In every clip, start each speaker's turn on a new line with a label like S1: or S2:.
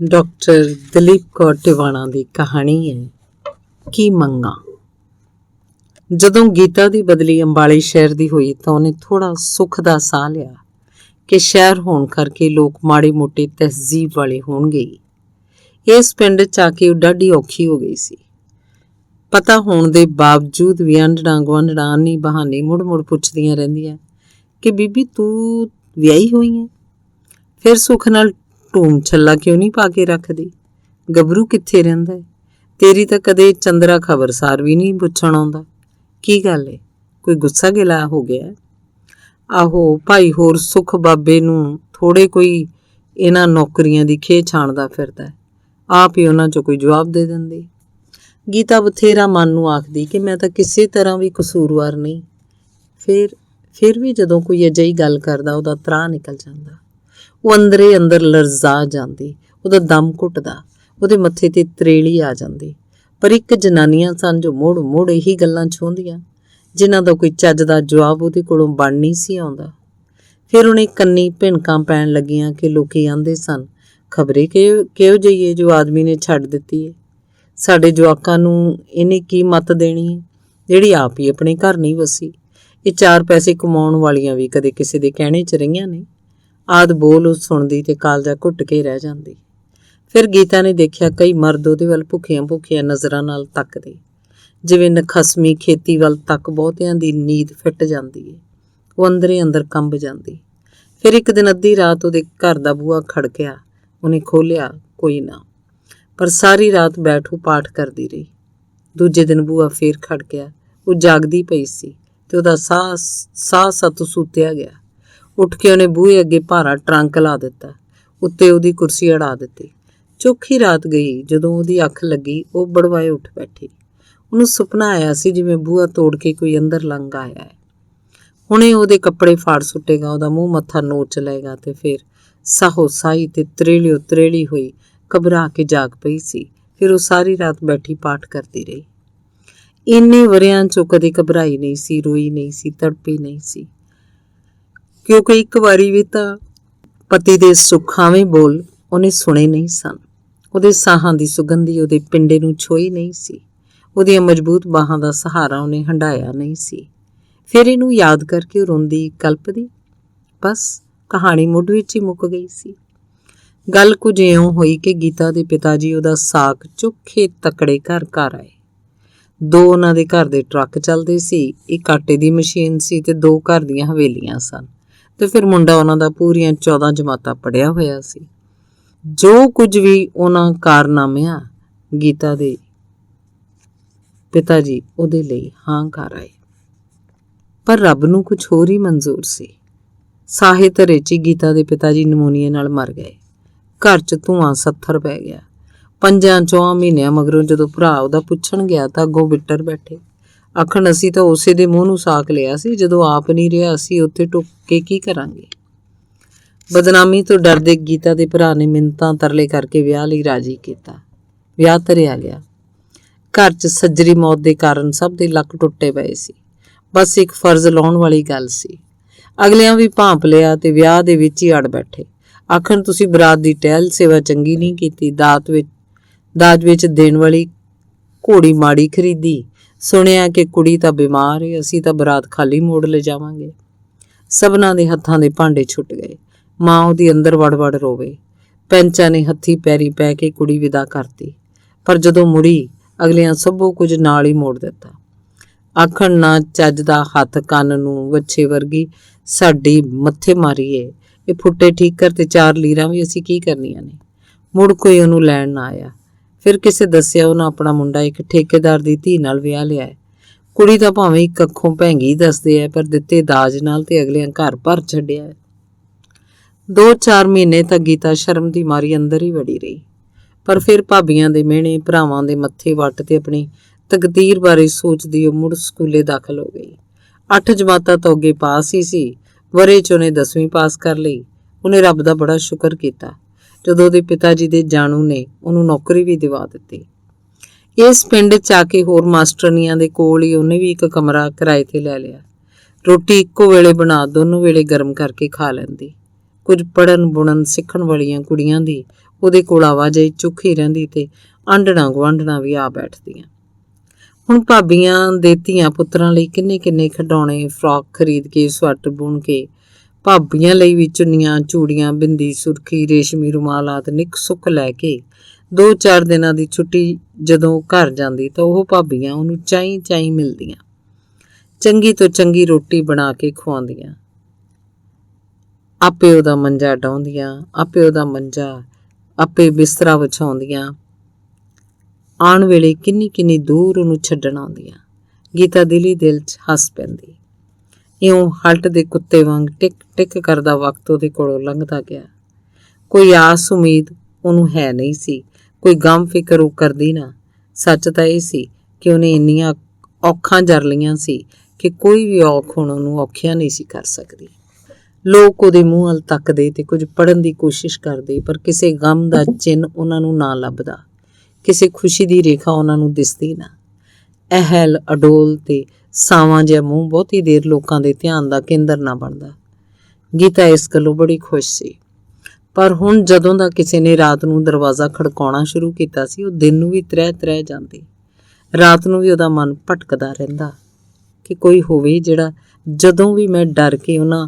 S1: Doctor Dalip Kaur Tiwana ਦੀ ਕਹਾਣੀ ਹੈ ਕੀ ਮੰਗਾਂ। ਜਦੋਂ ਗੀਤਾ ਦੀ ਬਦਲੀ ਅੰਬਾਲੇ ਸ਼ਹਿਰ ਦੀ ਹੋਈ ਤਾਂ ਉਹਨੇ ਥੋੜਾ ਸੁੱਖ ਦਾ ਸਾਹ ਲਿਆ ਕਿ ਸ਼ਹਿਰ ਹੋਣ ਕਰਕੇ ਲੋਕ ਮਾੜੇ ਮੋਟੇ ਤਹਿਜ਼ੀਬ ਵਾਲੇ ਹੋਣਗੇ। ਇਸ ਪਿੰਡ 'ਚ ਆ ਕੇ ਉਹ ਡਾਢੀ ਔਖੀ ਹੋ ਗਈ ਸੀ। ਪਤਾ ਹੋਣ ਦੇ ਬਾਵਜੂਦ ਵੀ ਆਂਢਣਾ ਗੁਆਂਢਣਾ ਆਨੀ ਬਹਾਨੇ ਮੁੜ ਪੁੱਛਦੀਆਂ ਰਹਿੰਦੀਆਂ ਕਿ ਬੀਬੀ ਤੂੰ ਵਿਆਹੀ ਹੋਈ ਹੈ, ਫਿਰ ਸੁੱਖ ਨਾਲ ਢੂਮ ਛੱਲਾ ਕਿਉਂ ਨਹੀਂ ਪਾ ਕੇ ਰੱਖਦੀ? ਗੱਭਰੂ ਕਿੱਥੇ ਰਹਿੰਦਾ ਹੈ? ਤੇਰੀ ਤਾਂ ਕਦੇ ਚੰਦਰਾ ਖਬਰਸਾਰ ਵੀ ਨਹੀਂ ਪੁੱਛਣ ਆਉਂਦਾ। ਕੀ ਗੱਲ ਹੈ, ਕੋਈ ਗੁੱਸਾ ਗਿਲਾ ਹੋ ਗਿਆ? ਆਹੋ ਭਾਈ, ਹੋਰ ਸੁੱਖ ਬਾਬੇ ਨੂੰ ਥੋੜੇ ਕੋਈ ਇਹਨਾਂ ਨੌਕਰੀਆਂ ਦੀ ਖੇਹ ਛਾਣਦਾ ਫਿਰਦਾ, ਆਪ ਹੀ ਉਹਨਾਂ 'ਚੋਂ ਕੋਈ ਜਵਾਬ ਦੇ ਦਿੰਦੀ। ਗੀਤਾ ਬਥੇਰਾ ਮਨ ਨੂੰ ਆਖਦੀ ਕਿ ਮੈਂ ਤਾਂ ਕਿਸੇ ਤਰ੍ਹਾਂ ਵੀ ਕਸੂਰਵਾਰ ਨਹੀਂ। ਫਿਰ ਵੀ ਜਦੋਂ ਕੋਈ ਅਜਿਹੀ ਗੱਲ ਕਰਦਾ ਉਹਦਾ ਤਰਾਹ ਨਿਕਲ ਜਾਂਦਾ। ਉਹ ਅੰਦਰੇ ਅੰਦਰ ਲਰਜ਼ਾ ਜਾਂਦੀ, ਉਹਦਾ ਦਮ ਘੁੱਟਦਾ, ਉਹਦੇ ਮੱਥੇ ਤੇ ਤਰੇਲੀ ਆ ਜਾਂਦੀ। ਪਰ ਇੱਕ ਜਨਾਨੀਆਂ ਸਨ ਜੋ ਮੁੜ ਇਹੀ ਗੱਲਾਂ ਚਾਹੁੰਦੀਆਂ, ਜਿਨ੍ਹਾਂ ਦਾ ਕੋਈ ਚੱਜ ਦਾ ਜਵਾਬ ਉਹਦੇ ਕੋਲੋਂ ਬਣ ਨਹੀਂ ਸੀ ਆਉਂਦਾ। ਫਿਰ ਉਹਨੇ ਕੰਨੀ ਭਿਣਕਾਂ ਪੈਣ ਲੱਗੀਆਂ ਕਿ ਲੋਕੀ ਆਂਦੇ ਸਨ, ਖਬਰੇ ਕਿਹੋ ਜਿਹੀ ਹੈ ਜੋ ਆਦਮੀ ਨੇ ਛੱਡ ਦਿੱਤੀ ਹੈ। ਸਾਡੇ ਜਵਾਕਾਂ ਨੂੰ ਇਹਨੇ ਕੀ ਮੱਤ ਦੇਣੀ ਹੈ ਜਿਹੜੀ ਆਪ ਹੀ ਆਪਣੇ ਘਰ ਨਹੀਂ ਵਸੀ। ਇਹ ਚਾਰ ਪੈਸੇ ਕਮਾਉਣ ਵਾਲੀਆਂ ਵੀ ਕਦੇ ਕਿਸੇ ਦੇ ਕਹਿਣੇ 'ਚ ਰਹੀਆਂ ਨੇ। ਆਦ ਬੋਲ ਉਹ ਸੁਣਦੀ ਤੇ ਕਾਲਜਾ ਘੁੱਟ ਕੇ ਰਹਿ ਜਾਂਦੀ। ਫਿਰ ਗੀਤਾ ਨੇ ਦੇਖਿਆ ਕਈ ਮਰਦ ਉਹਦੇ ਵੱਲ ਭੁੱਖੀਆਂ ਨਜ਼ਰਾਂ ਨਾਲ ਤੱਕਦੇ, ਜਿਵੇਂ ਨਖਸਮੀ ਖੇਤੀ ਵੱਲ ਤੱਕ ਬਹੁਤਿਆਂ ਦੀ ਨੀਂਦ ਫਿੱਟ ਜਾਂਦੀ ਹੈ। ਉਹ ਅੰਦਰੇ ਅੰਦਰ ਕੰਬ ਜਾਂਦੀ। ਫਿਰ ਇੱਕ ਦਿਨ ਅੱਧੀ ਰਾਤ ਉਹਦੇ ਘਰ ਦਾ ਬੂਹਾ ਖੜਕਿਆ। ਉਹਨੇ ਖੋਲ੍ਹਿਆ, ਕੋਈ ਨਾ, ਪਰ ਸਾਰੀ ਰਾਤ ਬੈਠ ਉਹ ਪਾਠ ਕਰਦੀ ਰਹੀ। ਦੂਜੇ ਦਿਨ ਬੂਹਾ ਫੇਰ ਖੜਕਿਆ। ਉਹ ਜਾਗਦੀ ਪਈ ਸੀ ਤੇ ਉਹਦਾ ਸਾਹ ਸਤ ਸੁੱਤਿਆ ਗਿਆ। ਉੱਠ ਕੇ ਉਹਨੇ ਬੂਹੇ ਅੱਗੇ ਭਾਰਾ ਟਰੰਕ ਲਾ ਦਿੱਤਾ, ਉੱਤੇ ਉਹਦੀ ਕੁਰਸੀ ਅੜਾ ਦਿੱਤੀ। ਚੌਖੀ ਰਾਤ ਗਈ। ਜਦੋਂ ਉਹਦੀ ਅੱਖ ਲੱਗੀ ਉਹ ਬੜਵਾਏ ਉੱਠ ਬੈਠੀ। ਉਹਨੂੰ ਸੁਪਨਾ ਆਇਆ ਸੀ ਜਿਵੇਂ ਬੂਹਾ ਤੋੜ ਕੇ ਕੋਈ ਅੰਦਰ ਲੰਘ ਆਇਆ ਹੈ। ਹੁਣੇ ਉਹਦੇ ਕੱਪੜੇ ਫਾੜ ਸੁੱਟੇਗਾ, ਉਹਦਾ ਮੂੰਹ ਮੱਥਾ ਨੋਚ ਲਏਗਾ ਤੇ ਫਿਰ ਸਾਹੋ ਸਾਈ ਤੇ ਤਰੇਲੀ ਹੋਈ ਘਬਰਾ ਕੇ ਜਾਗ ਪਈ ਸੀ। ਫਿਰ ਉਹ ਸਾਰੀ ਰਾਤ ਬੈਠੀ ਪਾਠ ਕਰਦੀ ਰਹੀ। ਇੰਨੇ ਵਰਿਆਂ 'ਚੋਂ ਕਦੇ ਘਬਰਾਈ ਨਹੀਂ ਸੀ, ਰੋਈ ਨਹੀਂ ਸੀ, ਤੜਪੀ ਨਹੀਂ ਸੀ, ਕਿਉਂਕਿ ਇੱਕ ਵਾਰੀ ਵੀ ਤਾਂ ਪਤੀ ਦੇ ਸੁੱਖਾਵੇਂ ਬੋਲ ਉਹਨੇ ਸੁਣੇ ਨਹੀਂ ਸਨ। ਉਹਦੇ ਸਾਹਾਂ ਦੀ ਸੁਗੰਧੀ ਉਹਦੇ ਪਿੰਡੇ ਨੂੰ ਛੋਈ ਨਹੀਂ ਸੀ। ਉਹਦੀਆਂ ਮਜ਼ਬੂਤ ਬਾਹਾਂ ਦਾ ਸਹਾਰਾ ਉਹਨੇ ਹੰਢਾਇਆ ਨਹੀਂ ਸੀ। ਫਿਰ ਇਹਨੂੰ ਯਾਦ ਕਰਕੇ ਉਹ ਰੋਂਦੀ ਕਲਪਦੀ। ਬਸ ਕਹਾਣੀ ਮੁੱਢ ਵਿੱਚ ਹੀ ਮੁੱਕ ਗਈ ਸੀ। ਗੱਲ ਕੁਝ ਇਉਂ ਹੋਈ ਕਿ ਗੀਤਾ ਦੇ ਪਿਤਾ ਜੀ ਉਹਦਾ ਸਾਕ ਚੋਖੇ ਤਕੜੇ ਘਰ ਆਏ। ਦੋ ਉਹਨਾਂ ਦੇ ਘਰ ਦੇ ਟਰੱਕ ਚੱਲਦੇ ਸੀ, ਇੱਕ ਆਟੇ ਦੀ ਮਸ਼ੀਨ ਸੀ ਤੇ ਦੋ ਘਰ ਦੀਆਂ ਹਵੇਲੀਆਂ ਸਨ। ਤੇ ਫਿਰ ਮੁੰਡਾ ਉਹਨਾਂ ਦਾ ਪੂਰੀਆਂ 14 ਜਮਾਤਾਂ ਪੜ੍ਹਿਆ ਹੋਇਆ ਸੀ। ਜੋ ਕੁਝ ਵੀ ਉਹਨਾਂ ਕਾਰਨਾਮਿਆਂ ਗੀਤਾ ਦੇ ਪਿਤਾ ਜੀ ਉਹਦੇ ਲਈ ਹਾਂ ਕਰ ਆਏ। ਪਰ ਰੱਬ ਨੂੰ ਕੁਝ ਹੋਰ ਹੀ ਮਨਜ਼ੂਰ ਸੀ। ਸਾਹੇ ਧਰੇ 'ਚ ਗੀਤਾ ਦੇ ਪਿਤਾ ਜੀ ਨਮੂਨੀਏ ਨਾਲ ਮਰ ਗਏ। ਘਰ 'ਚ ਧੂੰਆਂ ਸੱਥਰ ਪੈ ਗਿਆ। 5-4 ਮਹੀਨਿਆਂ ਮਗਰੋਂ ਜਦੋਂ ਭਰਾ ਉਹਦਾ ਪੁੱਛਣ ਗਿਆ ਤਾਂ ਅੱਗੋਂ ਬਿੱਟਰ ਬੈਠੇ, ਆਖਣ ਅਸੀਂ ਤਾਂ ਉਸੇ ਦੇ ਮੂੰਹ ਨੂੰ ਸਾਕ ਲਿਆ ਸੀ, ਜਦੋਂ ਆਪ ਨਹੀਂ ਰਿਹਾ ਅਸੀਂ ਉੱਥੇ ਟੁੱਕ ਕੇ ਕੀ ਕਰਾਂਗੇ। ਬਦਨਾਮੀ ਤੋਂ ਡਰਦੇ ਗੀਤਾ ਦੇ ਭਰਾ ਨੇ ਮਿੰਨਤਾਂ ਤਰਲੇ ਕਰਕੇ ਵਿਆਹ ਲਈ ਰਾਜੀ ਕੀਤਾ। ਵਿਆਹ ਧਰਿਆ ਗਿਆ। ਘਰ 'ਚ ਸੱਜਰੀ ਮੌਤ ਦੇ ਕਾਰਨ ਸਭ ਦੇ ਲੱਕ ਟੁੱਟੇ ਪਏ ਸੀ। ਬਸ ਇੱਕ ਫਰਜ਼ ਲਾਉਣ ਵਾਲੀ ਗੱਲ ਸੀ। ਅਗਲਿਆਂ ਵੀ ਭਾਂਪ ਲਿਆ ਤੇ ਵਿਆਹ ਦੇ ਵਿੱਚ ਹੀ ਅੜ ਬੈਠੇ, ਆਖਣ ਤੁਸੀਂ ਬਰਾਤ ਦੀ ਟਹਿਲ ਸੇਵਾ ਚੰਗੀ ਨਹੀਂ ਕੀਤੀ, ਦਾਜ ਵਿੱਚ ਦੇਣ ਵਾਲੀ ਘੋੜੀ ਮਾੜੀ ਖਰੀਦੀ, ਸੁਣਿਆ ਕਿ ਕੁੜੀ ਤਾਂ ਬਿਮਾਰ ਹੈ, ਅਸੀਂ ਤਾਂ ਬਰਾਤ ਖਾਲੀ ਮੋੜ ਲਿਜਾਵਾਂਗੇ। ਸਭਨਾਂ ਦੇ ਹੱਥਾਂ ਦੇ ਭਾਂਡੇ ਛੁੱਟ ਗਏ। ਮਾਂ ਉਹਦੀ ਅੰਦਰ ਵੜ ਰੋਵੇ। ਪੈਂਚਾਂ ਨੇ ਹੱਥੀ ਪੈਰੀ ਪੈ ਕੇ ਕੁੜੀ ਵਿਦਾ ਕਰਤੀ। ਪਰ ਜਦੋਂ ਮੁੜੀ ਅਗਲਿਆਂ ਸਭੋ ਕੁਝ ਨਾਲ ਹੀ ਮੋੜ ਦਿੱਤਾ। ਆਖਣ ਨਾ ਚੱਜ ਦਾ ਹੱਥ ਕੰਨ ਨੂੰ ਵੱਛੇ ਵਰਗੀ ਸਾਡੀ ਮੱਥੇ ਮਾਰੀਏ, ਇਹ ਫੁੱਟੇ ਠੀਕ ਕਰ ਤੇ 4 ਲੀਰਾਂ ਵੀ ਅਸੀਂ ਕੀ ਕਰਨੀਆਂ ਨੇ। ਮੁੜ ਕੋਈ ਉਹਨੂੰ ਲੈਣ ਨਾ ਆਇਆ। ਫਿਰ ਕਿਸੇ ਦੱਸਿਆ ਉਹਨਾਂ ਆਪਣਾ ਮੁੰਡਾ ਇੱਕ ਠੇਕੇਦਾਰ ਦੀ ਧੀ ਨਾਲ ਵਿਆਹ ਲਿਆ ਹੈ। ਕੁੜੀ ਤਾਂ ਭਾਵੇਂ ਇੱਕ ਅੱਖੋਂ ਭੈਂਗੀ ਦੱਸਦੇ ਹੈ, ਪਰ ਦਿੱਤੇ ਦਾਜ ਨਾਲ ਤੇ ਅਗਲਿਆਂ ਘਰ ਭਰ ਛੱਡਿਆ ਹੈ। 2-4 ਮਹੀਨੇ ਤੱਕ ਗੀਤਾ ਸ਼ਰਮ ਦੀ ਮਾਰੀ ਅੰਦਰ ਹੀ ਵੜੀ ਰਹੀ। ਪਰ ਫਿਰ ਭਾਬੀਆਂ ਦੇ ਮਿਹਣੇ, ਭਰਾਵਾਂ ਦੇ ਮੱਥੇ ਵੱਟ ਤੇ ਆਪਣੀ ਤਕਦੀਰ ਬਾਰੇ ਸੋਚਦੀ ਉਹ ਮੁੜ ਸਕੂਲੇ ਦਾਖਲ ਹੋ ਗਈ। 8 ਜਮਾਤਾਂ ਤੋਂ ਅੱਗੇ ਪਾਸ ਹੀ ਸੀ। ਵਰੇ 'ਚ ਉਹਨੇ 10ਵੀਂ ਪਾਸ ਕਰ ਲਈ। ਉਹਨੇ ਰੱਬ ਦਾ ਬੜਾ ਸ਼ੁਕਰ ਕੀਤਾ ਜਦੋਂ ਉਹਦੇ ਪਿਤਾ ਜੀ ਦੇ ਜਾਣੂ ਨੇ ਉਹਨੂੰ ਨੌਕਰੀ ਵੀ ਦਿਵਾ ਦਿੱਤੀ। ਇਸ ਪਿੰਡ 'ਚ ਆ ਕੇ ਹੋਰ ਮਾਸਟਰਨੀਆਂ ਦੇ ਕੋਲ ਹੀ ਉਹਨੇ ਵੀ ਇੱਕ ਕਮਰਾ ਕਿਰਾਏ ਤੇ ਲੈ ਲਿਆ। ਰੋਟੀ ਇੱਕੋ ਵੇਲੇ ਬਣਾ ਦੋਨੋਂ ਵੇਲੇ ਗਰਮ ਕਰਕੇ ਖਾ ਲੈਂਦੀ। ਕੁਝ ਪੜ੍ਹਨ ਬੁਣਨ ਸਿੱਖਣ ਵਾਲੀਆਂ ਕੁੜੀਆਂ ਦੀ ਉਹਦੇ ਕੋਲ ਆਵਾਜਾਈ ਚੁੱਕੀ ਰਹਿੰਦੀ ਤੇ ਆਂਢਣਾ ਗੁਆਂਢਣਾ ਵੀ ਆ ਬੈਠਦੀਆਂ। ਹੁਣ ਭਾਬੀਆਂ ਦੇ ਧੀਆਂ ਪੁੱਤਰਾਂ ਲਈ ਕਿੰਨੇ ਕਿੰਨੇ ਖਿਡੌਣੇ, ਫਰਾਕ ਖਰੀਦ ਕੇ, ਸਵੈਟਰ ਬੁਣ ਕੇ, ਭਾਬੀਆਂ ਲਈ ਵੀ ਚੁੰਨੀਆਂ, ਚੂੜੀਆਂ, ਬਿੰਦੀ, ਸੁਰਖੀ, ਰੇਸ਼ਮੀ ਰੁਮਾਲ ਆਦਿ ਨਿੱਕ ਸੁੱਖ ਲੈ ਕੇ 2-4 ਦਿਨਾਂ ਦੀ ਛੁੱਟੀ ਜਦੋਂ ਘਰ ਜਾਂਦੀ ਤਾਂ ਉਹ ਭਾਬੀਆਂ ਉਹਨੂੰ ਚਾਈਂ ਚਾਈਂ ਮਿਲਦੀਆਂ, ਚੰਗੀ ਤੋਂ ਚੰਗੀ ਰੋਟੀ ਬਣਾ ਕੇ ਖਵਾਉਂਦੀਆਂ, ਆਪੇ ਉਹਦਾ ਮੰਜਾ ਡਾਹੁੰਦੀਆਂ, ਆਪੇ ਬਿਸਤਰਾ ਵਿਛਾਉਂਦੀਆਂ, ਆਉਣ ਵੇਲੇ ਕਿੰਨੀ ਕਿੰਨੀ ਦੂਰ ਉਹਨੂੰ ਛੱਡਣ ਆਉਂਦੀਆਂ। ਗੀਤਾ ਦਿਲੀ ਦਿਲ 'ਚ ਹੱਸ ਪੈਂਦੀ। ਇਉਂ ਹਲਟ ਦੇ ਕੁੱਤੇ ਵਾਂਗ ਟਿਕ ਟਿਕ ਕਰਦਾ ਵਕਤ ਉਹਦੇ ਕੋਲੋਂ ਲੰਘਦਾ ਗਿਆ। ਕੋਈ ਆਸ ਉਮੀਦ ਉਹਨੂੰ ਹੈ ਨਹੀਂ ਸੀ, ਕੋਈ ਗਮ ਫਿਕਰ ਉਹ ਕਰਦੀ ਨਾ। ਸੱਚ ਤਾਂ ਇਹ ਸੀ ਕਿ ਉਹਨੇ ਇੰਨੀਆਂ ਔਖਾਂ ਜਰ ਲਈਆਂ ਸੀ ਕਿ ਕੋਈ ਵੀ ਔਖ ਹੁਣ ਉਹਨੂੰ ਔਖਿਆਂ ਨਹੀਂ ਸੀ ਕਰ ਸਕਦੀ। ਲੋਕ ਉਹਦੇ ਮੂੰਹ ਵੱਲ ਤੱਕਦੇ ਤੇ ਕੁਝ ਪੜ੍ਹਨ ਦੀ ਕੋਸ਼ਿਸ਼ ਕਰਦੇ, ਪਰ ਕਿਸੇ ਗਮ ਦਾ ਚਿੰਨ੍ਹ ਉਹਨਾਂ ਨੂੰ ਨਾ ਲੱਭਦਾ, ਕਿਸੇ ਖੁਸ਼ੀ ਦੀ ਰੇਖਾ ਉਹਨਾਂ ਨੂੰ ਦਿਸਦੀ ਨਾ। ਅਹਿਲ ਅਡੋਲ ਤੇ ਸਾਵਾਂ ਜਿਹਾ ਮੂੰਹ ਬਹੁਤੀ ਦੇਰ ਲੋਕਾਂ ਦੇ ਧਿਆਨ ਦਾ ਕੇਂਦਰ ਨਾ ਬਣਦਾ। ਗੀਤਾ ਇਸ ਗੱਲੋਂ ਬੜੀ ਖੁਸ਼ ਸੀ। ਪਰ ਹੁਣ ਜਦੋਂ ਦਾ ਕਿਸੇ ਨੇ ਰਾਤ ਨੂੰ ਦਰਵਾਜ਼ਾ ਖੜਕਾਉਣਾ ਸ਼ੁਰੂ ਕੀਤਾ ਸੀ, ਉਹ ਦਿਨ ਨੂੰ ਵੀ ਤ੍ਰਹਿ ਜਾਂਦੀ। ਰਾਤ ਨੂੰ ਵੀ ਉਹਦਾ ਮਨ ਭਟਕਦਾ ਰਹਿੰਦਾ ਕਿ ਕੋਈ ਹੋਵੇ ਜਿਹੜਾ ਜਦੋਂ ਵੀ ਮੈਂ ਡਰ ਕੇ ਉਹਨਾਂ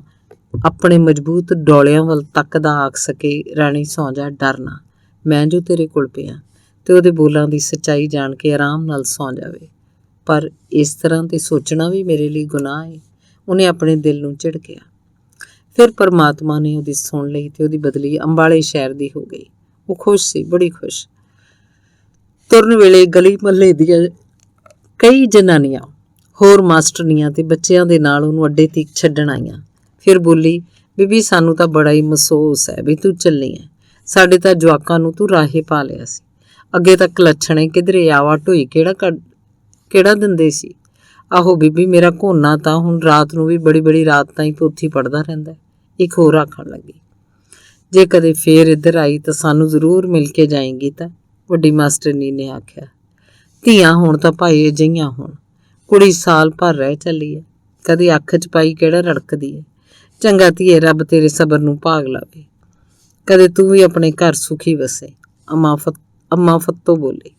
S1: ਆਪਣੇ ਮਜ਼ਬੂਤ ਡੋਲਿਆਂ ਵੱਲ ਤੱਕਦਾ ਆਖ ਸਕੇ, ਰਾਣੀ ਸੌਂ ਜਾ, ਡਰਨਾ, ਮੈਂ ਜੋ ਤੇਰੇ ਕੋਲ ਪਿਆ, ਤੇ ਉਹਦੇ ਬੋਲਾਂ ਦੀ ਸੱਚਾਈ ਜਾਣ ਕੇ ਆਰਾਮ ਨਾਲ ਸੌਂ ਜਾਵੇ। ਪਰ ਇਸ ਤਰ੍ਹਾਂ ਤੇ ਸੋਚਣਾ ਵੀ ਮੇਰੇ ਲਈ ਗੁਨਾਹ ਹੈ, ਉਹਨੇ ਆਪਣੇ ਦਿਲ ਨੂੰ ਝਿੜਕਿਆ। ਫਿਰ ਪਰਮਾਤਮਾ ਨੇ ਉਹਦੀ ਸੁਣ ਲਈ ਤੇ ਉਹਦੀ ਬਦਲੀ ਅੰਬਾਲੇ ਸ਼ਹਿਰ ਦੀ ਹੋ ਗਈ। ਉਹ ਖੁਸ਼ ਸੀ, ਬੜੀ ਖੁਸ਼। ਤੁਰਨ ਵੇਲੇ ਗਲੀ ਮਹੱਲੇ ਦੀਆਂ ਕਈ ਜਨਾਨੀਆਂ, ਹੋਰ ਮਾਸਟਰਨੀਆਂ ਤੇ ਬੱਚਿਆਂ ਦੇ ਨਾਲ ਉਹਨੂੰ ਅੱਡੇ ਤੀਕ ਛੱਡਣ ਆਈਆਂ। ਫਿਰ ਬੋਲੀ, ਬੀਬੀ ਸਾਨੂੰ ਤਾਂ ਬੜਾ ਹੀ ਮਹਿਸੂਸ ਹੈ ਵੀ ਤੂੰ ਚੱਲੀ ਹੈ। ਸਾਡੇ ਤਾਂ ਜਵਾਕਾਂ ਨੂੰ ਤੂੰ ਰਾਹੇ ਪਾ ਲਿਆ ਸੀ। ਅੱਗੇ ਤੱਕ ਲੱਛਣੇ ਕਿਧਰੇ ਆਵਾ ਢੋਈ ਕਿਹੜਾ ਦਿੰਦੇ ਸੀ। ਆਹੋ ਬੀਬੀ, ਮੇਰਾ ਘੋਨਾ ਤਾਂ ਹੁਣ ਰਾਤ ਨੂੰ ਵੀ ਬੜੀ ਰਾਤ ਤਾਈਂ ਪੋਥੀ ਪੜ੍ਹਦਾ ਰਹਿੰਦਾ। ਇੱਕ ਹੋਰ ਆਖਣ ਲੱਗੀ, ਜੇ ਕਦੇ ਫੇਰ ਇੱਧਰ ਆਈ ਤਾਂ ਸਾਨੂੰ ਜ਼ਰੂਰ ਮਿਲ ਕੇ ਜਾਏਗੀ। ਤਾਂ ਵੱਡੀ ਮਾਸਟਰਨੀ ਨੇ ਆਖਿਆ, ਧੀਆਂ ਹੋਣ ਤਾਂ ਭਾਈ ਅਜਿਹੀਆਂ ਹੋਣ। ਕੁੜੀ ਸਾਲ ਭਰ ਰਹਿ ਚੱਲੀ ਹੈ, ਕਦੇ ਅੱਖ 'ਚ ਪਾਈ ਕਿਹੜਾ ਰੜਕਦੀ ਹੈ। ਚੰਗਾ ਧੀਏ, ਰੱਬ ਤੇਰੇ ਸਬਰ ਨੂੰ ਭਾਗ ਲਾਵੇ, ਕਦੇ ਤੂੰ ਵੀ ਆਪਣੇ ਘਰ ਸੁਖੀ ਵਸੇ। ਅੰਮਾ ਫੱਤੋ ਬੋਲੀ,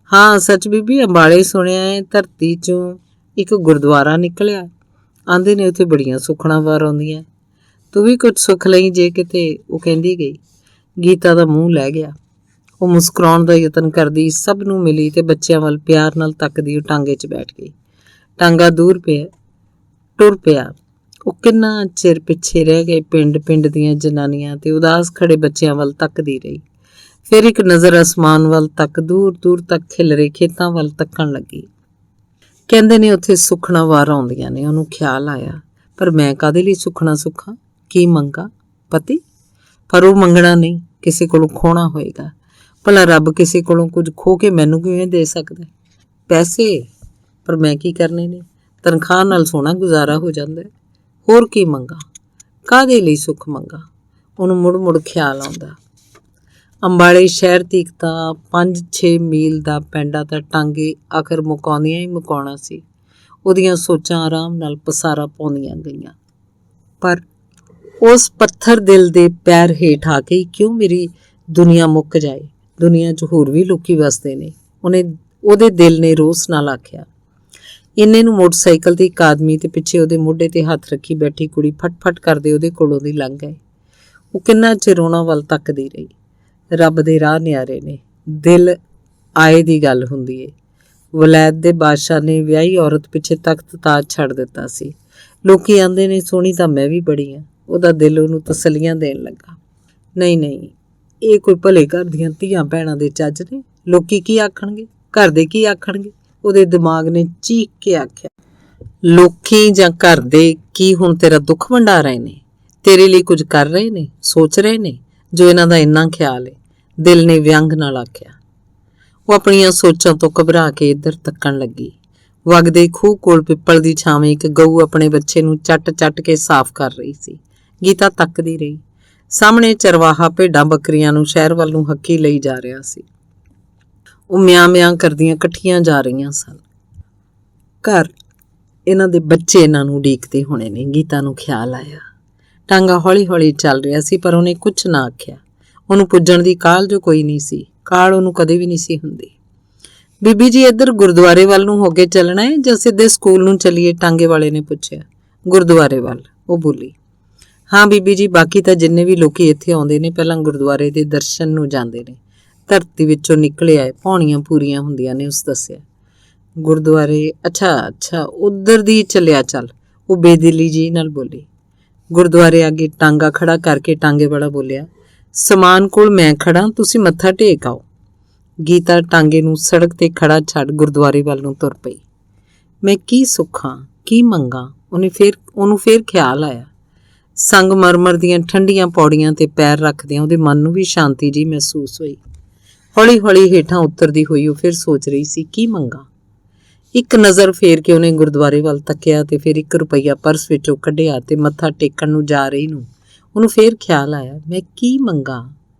S1: ਹਾਂ ਸੱਚ ਬੀਬੀ, ਅੰਬਾਲੇ ਸੁਣਿਆ ਹੈ ਧਰਤੀ 'ਚੋਂ ਇੱਕ ਗੁਰਦੁਆਰਾ ਨਿਕਲਿਆ, ਆਂਦੇ ਨੇ ਉੱਥੇ ਬੜੀਆਂ ਸੁੱਖਣਾ ਵਾਰ ਆਉਂਦੀਆਂ, ਤੂੰ ਵੀ ਕੁਝ ਸੁੱਖ ਲਈ ਜੇ ਕਿਤੇ, ਉਹ ਕਹਿੰਦੀ ਗਈ। ਗੀਤਾ ਦਾ ਮੂੰਹ ਲੈ ਗਿਆ। ਉਹ ਮੁਸਕਰਾਉਣ ਦਾ ਯਤਨ ਕਰਦੀ ਸਭ ਨੂੰ ਮਿਲੀ ਤੇ ਬੱਚਿਆਂ ਵੱਲ ਪਿਆਰ ਨਾਲ ਤੱਕਦੀ ਉਹ ਟਾਂਗੇ 'ਚ ਬੈਠ ਗਈ। ਟਾਂਗਾ ਦੂਰ ਟੁਰ ਪਿਆ। ਉਹ ਕਿੰਨਾ ਚਿਰ ਪਿੱਛੇ ਰਹਿ ਗਏ। ਪਿੰਡ ਦੀਆਂ ਜਨਾਨੀਆਂ ਤੇ ਉਦਾਸ ਖੜੇ ਬੱਚਿਆਂ ਵੱਲ ਤੱਕਦੀ ਰਹੀ। ਫਿਰ ਇੱਕ ਨਜ਼ਰ ਅਸਮਾਨ ਵੱਲ ਤੱਕ ਦੂਰ ਤੱਕ ਖਿਲਰੇ ਖੇਤਾਂ ਵੱਲ ਤੱਕਣ ਲੱਗੀ। ਕਹਿੰਦੇ ਨੇ ਉੱਥੇ ਸੁੱਖਣਾ ਵਾਰ ਆਉਂਦੀਆਂ ਨੇ। ਉਹਨੂੰ ਖਿਆਲ ਆਇਆ, ਪਰ ਮੈਂ ਕਾਹਦੇ ਲਈ ਸੁੱਖਾਂ, ਕੀ ਮੰਗਾ? ਪਤੀ? ਪਰ ਉਹ ਮੰਗਣਾ ਨਹੀਂ, ਕਿਸੇ ਕੋਲੋਂ ਖੋਣਾ ਹੋਏਗਾ। ਭਲਾ ਰੱਬ ਕਿਸੇ ਕੋਲੋਂ ਕੁਝ ਖੋ ਕੇ ਮੈਨੂੰ ਕਿਵੇਂ ਦੇ ਸਕਦਾ? ਪੈਸੇ? ਪਰ ਮੈਂ ਕੀ ਕਰਨੇ ਨੇ? ਤਨਖਾਹ ਨਾਲ ਸੋਹਣਾ ਗੁਜ਼ਾਰਾ ਹੋ ਜਾਂਦਾ। ਹੋਰ ਕੀ ਮੰਗਾ? ਕਾਹਦੇ ਲਈ ਸੁੱਖ ਮੰਗਾ? ਉਹਨੂੰ ਮੁੜ ਖਿਆਲ ਆਉਂਦਾ। ਅੰਬਾਲੇ ਸ਼ਹਿਰ ਤੀਕ ਤਾਂ 5-6 ਮੀਲ ਦਾ ਪੈਂਡਾ ਤਾਂ ਟਾਂਗੇ ਆਖਰ ਮੁਕਾਉਂਦੀਆਂ ਹੀ ਮੁਕਾਉਣਾ ਸੀ। ਉਹਦੀਆਂ ਸੋਚਾਂ ਆਰਾਮ ਨਾਲ ਪਸਾਰਾ ਪਾਉਂਦੀਆਂ ਗਈਆਂ। ਪਰ ਉਸ ਪੱਥਰ ਦਿਲ ਦੇ ਪੈਰ ਹੇਠ ਆ ਕੇ ਕਿਉਂ ਮੇਰੀ ਦੁਨੀਆ ਮੁੱਕ ਜਾਏ? ਦੁਨੀਆ 'ਚ ਹੋਰ ਵੀ ਲੋਕੀ ਵਸਦੇ ਨੇ, ਉਹਦੇ ਦਿਲ ਨੇ ਰੋਸ ਨਾਲ ਆਖਿਆ। ਇੰਨੇ ਨੂੰ ਮੋਟਰਸਾਈਕਲ ਤੇ ਇੱਕ ਆਦਮੀ ਤੇ ਪਿੱਛੇ ਉਹਦੇ ਮੋਢੇ ਤੇ ਹੱਥ ਰੱਖੀ ਬੈਠੀ ਕੁੜੀ ਫਟ ਕਰਦੇ ਉਹਦੇ ਕੋਲੋਂ ਦੀ ਲੰਘ ਗਏ। ਉਹ ਕਿੰਨਾ ਚਿਰ ਉਹਨਾਂ ਵੱਲ ਤੱਕਦੀ ਰਹੀ। ਰੱਬ ਦੇ ਰਾਹ ਨਿਆਰੇ ਨੇ, ਦਿਲ ਆਏ ਦੀ ਗੱਲ ਹੁੰਦੀ ਏ। ਵਲੈਤ ਦੇ ਬਾਦਸ਼ਾਹ ਨੇ ਵਿਆਹੀ ਔਰਤ ਪਿੱਛੇ ਤਖਤ ਤਾਜ ਛੱਡ ਦਿੱਤਾ ਸੀ। ਲੋਕੀ ਆਂਦੇ ਨੇ ਸੋਹਣੀ ਤਾਂ ਮੈਂ ਵੀ ਬੜੀ ਆ। ਉਹਦਾ ਦਿਲ ਉਹਨੂੰ ਤਸੱਲੀਆਂ ਦੇਣ ਲੱਗਾ। ਨਹੀਂ, ਇਹ ਕੋਈ ਭਲੇ ਘਰ ਦੀਆਂ ਧੀਆਂ ਭੈਣਾਂ ਦੇ ਚੱਜ ਨੇ? ਲੋਕੀ ਕੀ ਆਖਣਗੇ? ਘਰ ਦੇ ਕੀ ਆਖਣਗੇ? ਉਹਦੇ ਦਿਮਾਗ ਨੇ ਚੀਕ ਕੇ ਆਖਿਆ, ਲੋਕੀ ਜਾਂ ਘਰ ਦੇ ਕੀ ਹੁਣ ਤੇਰਾ ਦੁੱਖ ਵੰਡਾ ਰਹੇ ਨੇ? ਤੇਰੇ ਲਈ ਕੁਝ ਕਰ ਰਹੇ ਨੇ, ਸੋਚ ਰਹੇ ਨੇ, ਜੋ ਇਹਨਾਂ ਦਾ ਇੰਨਾ ਖਿਆਲ ਏ? ਦਿਲ ਨੇ ਵਿਅੰਗ ਨਾਲ ਆਖਿਆ। ਉਹ ਆਪਣੀਆਂ ਸੋਚਾਂ ਤੋਂ ਘਬਰਾ ਕੇ ਇੱਧਰ ਤੱਕਣ ਲੱਗੀ। ਵਗਦੇ ਖੂਹ ਕੋਲ ਪਿੱਪਲ ਦੀ ਛਾਵੇਂ ਇੱਕ ਗਊ ਆਪਣੇ ਬੱਚੇ ਨੂੰ ਚੱਟ ਕੇ ਸਾਫ਼ ਕਰ ਰਹੀ ਸੀ। ਗੀਤਾ ਤੱਕਦੀ ਰਹੀ। ਸਾਹਮਣੇ ਚਰਵਾਹਾ ਭੇਡਾਂ ਬੱਕਰੀਆਂ ਨੂੰ ਸ਼ਹਿਰ ਵੱਲ ਨੂੰ ਹੱਕੀ ਲਈ ਜਾ ਰਿਹਾ ਸੀ। ਉਹ ਮਿਆਂ ਕਰਦੀਆਂ ਇਕੱਠੀਆਂ ਜਾ ਰਹੀਆਂ ਸਨ। ਘਰ ਇਹਨਾਂ ਦੇ ਬੱਚੇ ਇਹਨਾਂ ਨੂੰ ਉਡੀਕਦੇ ਹੋਣੇ ਨੇ। ਗੀਤਾ ਨੂੰ ਖਿਆਲ ਆਇਆ। ਟਾਂਗਾ ਹੌਲੀ ਚੱਲ ਰਿਹਾ ਸੀ, ਪਰ ਉਹਨੇ ਕੁਝ ਨਾ ਆਖਿਆ। ਉਹਨੂੰ ਪੁੱਜਣ ਦੀ ਕਾਹਲ ਜੋ ਕੋਈ ਨਹੀਂ ਸੀ। ਕਾਹਲ ਉਹਨੂੰ ਕਦੇ ਵੀ ਨਹੀਂ ਸੀ ਹੁੰਦੀ। ਬੀਬੀ ਜੀ ਇੱਧਰ ਗੁਰਦੁਆਰੇ ਵੱਲ ਨੂੰ ਹੋ ਕੇ ਚੱਲਣਾ ਹੈ ਜਾਂ ਸਿੱਧੇ ਸਕੂਲ ਨੂੰ ਚੱਲੀਏ? ਟਾਂਗੇ ਵਾਲੇ ਨੇ ਪੁੱਛਿਆ। ਗੁਰਦੁਆਰੇ ਵੱਲ, ਉਹ ਬੋਲੀ। ਹਾਂ ਬੀਬੀ ਜੀ, ਬਾਕੀ ਤਾਂ ਜਿੰਨੇ ਵੀ ਲੋਕੀ ਇੱਥੇ ਆਉਂਦੇ ਨੇ ਪਹਿਲਾਂ ਗੁਰਦੁਆਰੇ ਦੇ ਦਰਸ਼ਨ ਨੂੰ ਜਾਂਦੇ ਨੇ। ਧਰਤੀ ਵਿੱਚੋਂ ਨਿਕਲੇ ਆਏ ਪੌਣੀਆਂ ਪੂਰੀਆਂ ਹੁੰਦੀਆਂ ਨੇ, ਉਸ ਦੱਸਿਆ। ਗੁਰਦੁਆਰੇ? ਅੱਛਾ ਉੱਧਰ ਦੀ ਚੱਲਿਆ ਚੱਲ, ਉਹ ਬੇਦਿਲੀ ਜੀ ਨਾਲ ਬੋਲੀ। ਗੁਰਦੁਆਰੇ ਅੱਗੇ ਟਾਂਗਾ ਖੜਾ ਕਰਕੇ ਟਾਂਗੇ ਵਾਲਾ ਬੋਲਿਆ, ਸਮਾਨ ਕੋਲ ਮੈਂ ਖੜਾ, ਤੁਸੀਂ ਮੱਥਾ ਟੇਕ ਆਓ। ਗੀਤਾ ਟਾਂਗੇ ਨੂੰ ਸੜਕ ਤੇ ਖੜਾ ਛੱਡ ਗੁਰਦੁਆਰੇ ਵੱਲ ਨੂੰ ਤੁਰ ਪਈ। ਮੈਂ ਕੀ ਸੁੱਖਾਂ, ਕੀ ਮੰਗਾਂ? ਉਹਨੂੰ ਫੇਰ ਖਿਆਲ ਆਇਆ। ਸੰਗਮਰਮਰ ਦੀਆਂ ਠੰਡੀਆਂ ਪੌੜੀਆਂ ਤੇ ਪੈਰ ਰੱਖਦਿਆਂ ਉਹਦੇ ਮਨ ਨੂੰ ਵੀ ਸ਼ਾਂਤੀ ਜੀ ਮਹਿਸੂਸ ਹੋਈ। ਹੌਲੀ ਹੌਲੀ ਹੇਠਾਂ ਉਤਰਦੀ ਹੋਈ ਉਹ ਫਿਰ ਸੋਚ ਰਹੀ ਸੀ, ਕੀ ਮੰਗਾਂ? ਇੱਕ ਨਜ਼ਰ ਫੇਰ ਕੇ ਉਹਨੇ ਗੁਰਦੁਆਰੇ ਵੱਲ ਤੱਕਿਆ ਤੇ ਫਿਰ 1 ਰੁਪਈਆ ਪਰਸ ਵਿੱਚੋਂ ਕੱਢਿਆ ਤੇ ਮੱਥਾ ਟੇਕਣ ਨੂੰ ਜਾ ਰਹੀ ਨੂੰ ਉਹਨੂੰ ਫੇਰ ਖਿਆਲ ਆਇਆ, ਮੈਂ ਕੀ ਮੰਗਾਂ?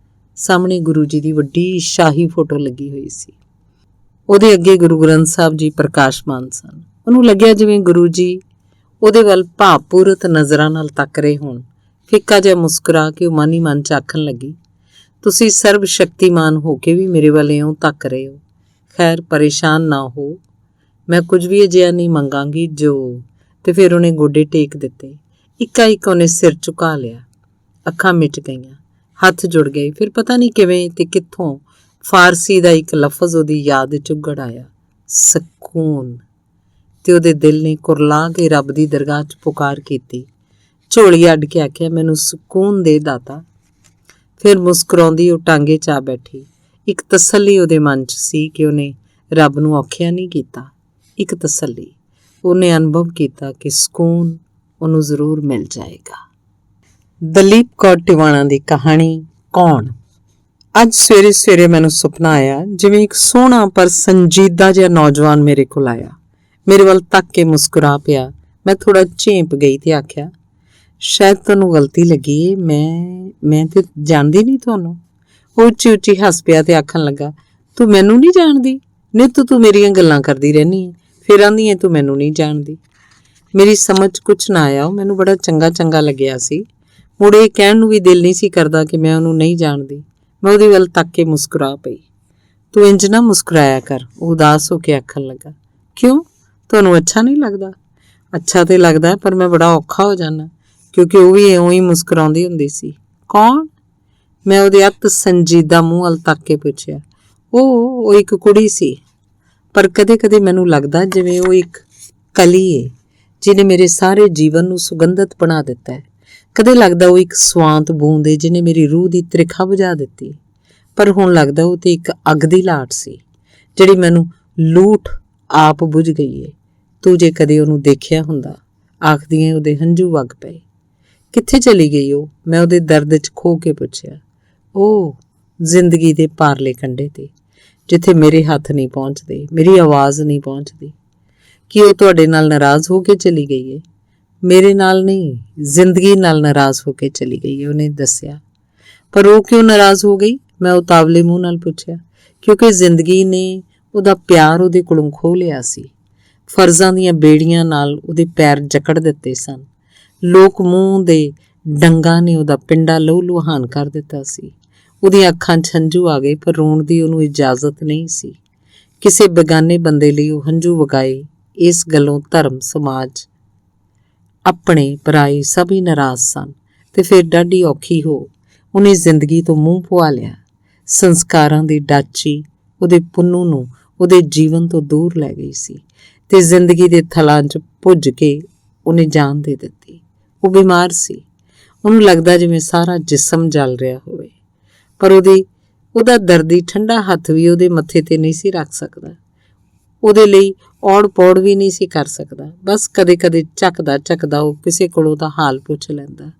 S1: ਸਾਹਮਣੇ ਗੁਰੂ ਜੀ ਦੀ ਵੱਡੀ ਸ਼ਾਹੀ ਫੋਟੋ ਲੱਗੀ ਹੋਈ ਸੀ। ਉਹਦੇ ਅੱਗੇ ਗੁਰੂ ਗ੍ਰੰਥ ਸਾਹਿਬ ਜੀ ਪ੍ਰਕਾਸ਼ਮਾਨ ਸਨ। ਉਹਨੂੰ ਲੱਗਿਆ ਜਿਵੇਂ ਗੁਰੂ ਜੀ ਉਹਦੇ ਵੱਲ ਭਾਵਪੂਰਤ ਨਜ਼ਰਾਂ ਨਾਲ ਤੱਕ ਰਹੇ ਹੋਣ। ਫਿੱਕਾ ਜਿਹਾ ਮੁਸਕਰਾ ਕੇ ਉਹ ਮਨ ਹੀ ਮਨ 'ਚ ਆਖਣ ਲੱਗੀ, ਤੁਸੀਂ ਸਰਬ ਸ਼ਕਤੀਮਾਨ ਹੋ ਕੇ ਵੀ ਮੇਰੇ ਵੱਲ ਇਉਂ ਤੱਕ ਰਹੇ ਹੋ। ਖੈਰ ਪਰੇਸ਼ਾਨ ਨਾ ਹੋ, ਮੈਂ ਕੁਝ ਵੀ ਅਜਿਹਾ ਨਹੀਂ ਮੰਗਾਂਗੀ ਜੋ। ਤੇ ਫਿਰ ਉਹਨੇ ਗੋਡੇ ਟੇਕ ਦਿੱਤੇ। ਇੱਕਾ ਇੱਕ ਉਹਨੇ ਸਿਰ ਝੁਕਾ ਲਿਆ। ਅੱਖਾਂ ਮਿਟ ਗਈਆਂ, ਹੱਥ ਜੁੜ ਗਏ। ਫਿਰ ਪਤਾ ਨਹੀਂ ਕਿਵੇਂ ਤੇ ਕਿੱਥੋਂ ਫਾਰਸੀ ਦਾ ਇੱਕ ਲਫ਼ਜ਼ ਉਹਦੀ ਯਾਦ 'ਚ ਉੱਘੜ ਆਇਆ, ਸਕੂਨ। ਤੇ ਉਹਦੇ ਦਿਲ ਨੇ ਕੁਰਲਾ ਕੇ ਰੱਬ ਦੀ ਦਰਗਾਹ 'ਚ ਪੁਕਾਰ ਕੀਤੀ। ਝੋਲੀ ਅੱਡ ਕੇ ਆਖਿਆ, ਮੈਨੂੰ ਸਕੂਨ ਦੇ ਦਾਤਾ। ਫਿਰ ਮੁਸਕਰਾਉਂਦੀ ਉਹ ਟਾਂਗੇ 'ਚ ਆ ਬੈਠੀ। ਇੱਕ ਤਸੱਲੀ ਉਹਦੇ ਮਨ 'ਚ ਸੀ ਕਿ ਉਹਨੇ ਰੱਬ ਨੂੰ ਔਖਿਆ ਨਹੀਂ ਕੀਤਾ। ਇੱਕ ਤਸੱਲੀ, ਉਹਨੇ ਅਨੁਭਵ ਕੀਤਾ ਕਿ ਸਕੂਨ ਉਹਨੂੰ ਜ਼ਰੂਰ ਮਿਲ ਜਾਏਗਾ। ਦਲੀਪ ਕੌਰ ਟਿਵਾਣਾ ਦੀ ਕਹਾਣੀ ਕੌਣ? ਅੱਜ ਸਵੇਰੇ ਸਵੇਰੇ ਮੈਨੂੰ ਸੁਪਨਾ ਆਇਆ ਜਿਵੇਂ ਇੱਕ ਸੋਹਣਾ ਪਰ ਸੰਜੀਦਾ ਜਿਹਾ ਨੌਜਵਾਨ ਮੇਰੇ ਕੋਲ ਆਇਆ। ਮੇਰੇ ਵੱਲ ਤੱਕ ਕੇ ਮੁਸਕਰਾ ਪਿਆ। ਮੈਂ ਥੋੜਾ ਝੇਂਪ ਗਈ ਤੇ ਆਖਿਆ, ਸ਼ਾਇਦ ਤੁਹਾਨੂੰ ਗਲਤੀ ਲੱਗੀ ਏ, ਮੈਂ ਤੇ ਜਾਣਦੀ ਨਹੀਂ ਤੁਹਾਨੂੰ। ਉਹ ਉੱਚੀ ਉੱਚੀ ਹੱਸ ਪਿਆ ਤੇ ਆਖਣ ਲੱਗਾ, ਤੂੰ ਮੈਨੂੰ ਨਹੀਂ ਜਾਣਦੀ? ਨਿੱਤ ਤੂੰ ਮੇਰੀਆਂ ਗੱਲਾਂ ਕਰਦੀ ਰਹਿੰਦੀ ਹੈ, ਫਿਰ ਆਂਦੀ ਹੈ ਤੂੰ ਮੈਨੂੰ ਨਹੀਂ ਜਾਣਦੀ। ਮੇਰੀ ਸਮਝ ਕੁਛ ਨਾ ਆਇਆ। ਉਹ ਮੈਨੂੰ ਬੜਾ ਚੰਗਾ ਲੱਗਿਆ ਸੀ। ਮੁੜੇ ਇਹ ਕਹਿਣ ਨੂੰ ਵੀ ਦਿਲ ਨਹੀਂ ਸੀ ਕਰਦਾ ਕਿ ਮੈਂ ਉਹਨੂੰ ਨਹੀਂ ਜਾਣਦੀ। ਮੈਂ ਉਹਦੇ ਵੱਲ ਤੱਕ ਕੇ ਮੁਸਕਰਾ ਪਈ। ਤੂੰ ਇੰਜ ਨਾ ਮੁਸਕਰਾਇਆ ਕਰ, ਉਹ ਉਦਾਸ ਹੋ ਕੇ ਆਖਣ ਲੱਗਾ। ਕਿਉਂ, ਤੁਹਾਨੂੰ ਅੱਛਾ ਨਹੀਂ ਲੱਗਦਾ? ਅੱਛਾ ਤੇ ਲੱਗਦਾ, ਪਰ ਮੈਂ ਬੜਾ ਔਖਾ ਹੋ ਜਾਂਦਾ, ਕਿਉਂਕਿ ਉਹ ਵੀ ਇਉਂ ਹੀ ਮੁਸਕਰਾਉਂਦੀ ਹੁੰਦੀ ਸੀ। ਕੌਣ? ਮੈਂ ਉਹਦੇ ਅੱਤ ਸੰਜੀਦਾ ਮੂੰਹ ਵੱਲ ਤੱਕ ਕੇ ਪੁੱਛਿਆ। ਉਹ ਇੱਕ ਕੁੜੀ ਸੀ, ਪਰ ਕਦੇ ਕਦੇ ਮੈਨੂੰ ਲੱਗਦਾ ਜਿਵੇਂ ਉਹ ਇੱਕ ਕਲੀ ਏ ਜਿਹਨੇ ਮੇਰੇ ਸਾਰੇ ਜੀਵਨ ਨੂੰ ਸੁਗੰਧਤ ਬਣਾ ਦਿੱਤਾ ਹੈ। ਕਦੇ ਲੱਗਦਾ ਉਹ ਇੱਕ ਸਵਾਂਤ ਬੂੰਦ ਏ ਜਿਹਨੇ ਮੇਰੀ ਰੂਹ ਦੀ ਤ੍ਰਿਖਾ ਬੁਝਾ ਦਿੱਤੀ। ਪਰ ਹੁਣ ਲੱਗਦਾ ਉਹ ਤੇ ਇੱਕ ਅੱਗ ਦੀ ਲਾਟ ਸੀ ਜਿਹੜੀ ਮੈਨੂੰ ਲੂਟ ਆਪ ਬੁਝ ਗਈ ਏ। ਤੂੰ ਜੇ ਕਦੇ ਉਹਨੂੰ ਦੇਖਿਆ ਹੁੰਦਾ। ਆਖਦੀਆਂ ਉਹਦੇ ਹੰਝੂ ਵਗ ਪਏ। ਕਿੱਥੇ ਚਲੀ ਗਈ ਉਹ? ਮੈਂ ਉਹਦੇ ਦਰਦ 'ਚ ਖੋ ਕੇ ਪੁੱਛਿਆ। ਉਹ ਜ਼ਿੰਦਗੀ ਦੇ ਪਾਰਲੇ ਕੰਢੇ ਤੇ, ਜਿੱਥੇ ਮੇਰੇ ਹੱਥ ਨਹੀਂ ਪਹੁੰਚਦੇ, ਮੇਰੀ ਆਵਾਜ਼ ਨਹੀਂ ਪਹੁੰਚਦੀ। ਕੀ ਉਹ ਤੁਹਾਡੇ ਨਾਲ ਨਾਰਾਜ਼ ਹੋ ਕੇ ਚਲੀ ਗਈ ਏ? ਮੇਰੇ ਨਾਲ ਨਹੀਂ, ਜ਼ਿੰਦਗੀ ਨਾਲ ਨਾਰਾਜ਼ ਹੋ ਕੇ ਚਲੀ ਗਈ ਏ, ਉਹਨੇ ਦੱਸਿਆ। ਪਰ ਉਹ ਕਿਉਂ ਨਾਰਾਜ਼ ਹੋ ਗਈ? ਮੈਂ ਉਤਾਵਲੇ ਮੂੰਹ ਨਾਲ ਪੁੱਛਿਆ। ਕਿਉਂਕਿ ਜ਼ਿੰਦਗੀ ਨੇ ਉਹਦਾ ਪਿਆਰ ਉਹਦੇ ਕੋਲੋਂ ਖੋਹ ਲਿਆ ਸੀ। ਫਰਜ਼ਾਂ ਦੀਆਂ ਬੇੜੀਆਂ ਨਾਲ ਉਹਦੇ ਪੈਰ ਜਕੜ ਦਿੱਤੇ ਸਨ। ਲੋਕ ਮੂੰਹ ਦੇ ਡੰਗਾਂ ਨੇ ਉਹਦਾ ਪਿੰਡਾ ਲਹੂ ਲੁਹਾਨ ਕਰ ਦਿੱਤਾ ਸੀ। ਉਹਦੀਆਂ ਅੱਖਾਂ 'ਚ ਹੰਝੂ ਆ ਗਏ, ਪਰ ਰੋਣ ਦੀ ਉਹਨੂੰ ਇਜਾਜ਼ਤ ਨਹੀਂ ਸੀ। ਕਿਸੇ ਬੇਗਾਨੇ ਬੰਦੇ ਲਈ ਉਹ ਹੰਝੂ ਵਗਾਏ। ਇਸ ਗੱਲੋਂ ਧਰਮ, ਸਮਾਜ, ਆਪਣੇ ਪਰਾਏ ਸਭ ਹੀ ਨਾਰਾਜ਼ ਸਨ। ਤੇ ਫਿਰ ਡਾਢੀ ਔਖੀ ਹੋ ਉਹਨੇ ਜ਼ਿੰਦਗੀ ਤੋਂ ਮੂੰਹ ਪੁਆ ਲਿਆ। ਸੰਸਕਾਰਾਂ ਦੀ ਡਾਚੀ ਉਹਦੇ ਪੁੰਨੂ ਨੂੰ ਉਹਦੇ ਜੀਵਨ ਤੋਂ ਦੂਰ ਲੈ ਗਈ ਸੀ ਤੇ ਜ਼ਿੰਦਗੀ ਦੇ ਥਲਾਂ 'ਚ ਭੁੱਜ ਕੇ ਉਹਨੇ ਜਾਨ ਦੇ ਦਿੱਤੀ। ਉਹ ਬਿਮਾਰ ਸੀ। ਉਹਨੂੰ ਲੱਗਦਾ ਜਿਵੇਂ ਸਾਰਾ ਜਿਸਮ ਜਲ ਰਿਹਾ ਹੋਵੇ, ਪਰ ਉਹਦਾ ਦਰਦੀ ਠੰਡਾ ਹੱਥ ਵੀ ਉਹਦੇ ਮੱਥੇ ਤੇ ਨਹੀਂ ਸੀ ਰੱਖ ਸਕਦਾ। ਉਹਦੇ ਲਈ ਔੜ ਪੌੜ ਵੀ ਨਹੀਂ ਸੀ ਕਰ ਸਕਦਾ। ਬਸ ਕਦੇ ਕਦੇ ਝੱਕਦਾ ਉਹ ਕਿਸੇ ਕੋਲੋਂ ਉਹਦਾ ਹਾਲ ਪੁੱਛ ਲੈਂਦਾ।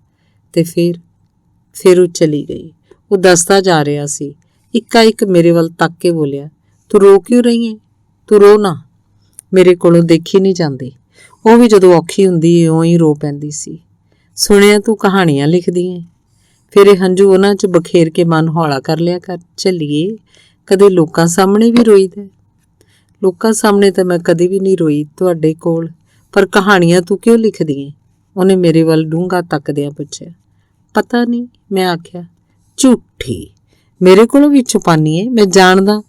S1: ਤੇ ਫਿਰ ਉਹ ਚਲੀ ਗਈ। ਉਹ ਦੱਸਦਾ ਜਾ ਰਿਹਾ ਸੀ। ਇੱਕਾ ਇੱਕ ਮੇਰੇ ਵੱਲ ਤੱਕ ਕੇ ਬੋਲਿਆ, ਤੂੰ ਰੋ ਕਿਉਂ ਰਹੀ ਹੈ? ਤੂੰ ਰੋ ਨਾ, ਮੇਰੇ ਕੋਲੋਂ ਦੇਖੀ ਨਹੀਂ ਜਾਂਦੀ। ਉਹ ਵੀ ਜਦੋਂ ਔਖੀ ਹੁੰਦੀ ਇਉਂ ਹੀ ਰੋ ਪੈਂਦੀ ਸੀ। ਸੁਣਿਆ ਤੂੰ ਕਹਾਣੀਆਂ ਲਿਖਦੀ ਹੈ। ਫਿਰ ਇਹ ਹੰਝੂ ਉਹਨਾਂ 'ਚ ਬਖੇਰ ਕੇ ਮਨ ਹੌਲਾ ਕਰ ਲਿਆ ਕਰ। ਚੱਲੀਏ, ਕਦੇ ਲੋਕਾਂ ਸਾਹਮਣੇ ਵੀ ਰੋਈਦਾ। ਲੋਕਾਂ ਸਾਹਮਣੇ ਤਾਂ ਮੈਂ ਕਦੇ ਵੀ ਨਹੀਂ ਰੋਈ ਤੁਹਾਡੇ ਕੋਲ, ਪਰ ਕਹਾਣੀਆਂ ਤੂੰ ਕਿਉਂ ਲਿਖਦੀ ਹੈ? ਉਹਨੇ ਮੇਰੇ ਵੱਲ ਡੂੰਘਾ ਤੱਕਦਿਆਂ ਪੁੱਛਿਆ। ਪਤਾ ਨਹੀਂ, ਮੈਂ ਆਖਿਆ। ਝੂਠੀ, ਮੇਰੇ ਕੋਲੋਂ ਵੀ ਛੁਪਾਨੀ ਹੈ। ਮੈਂ ਜਾਣਦਾ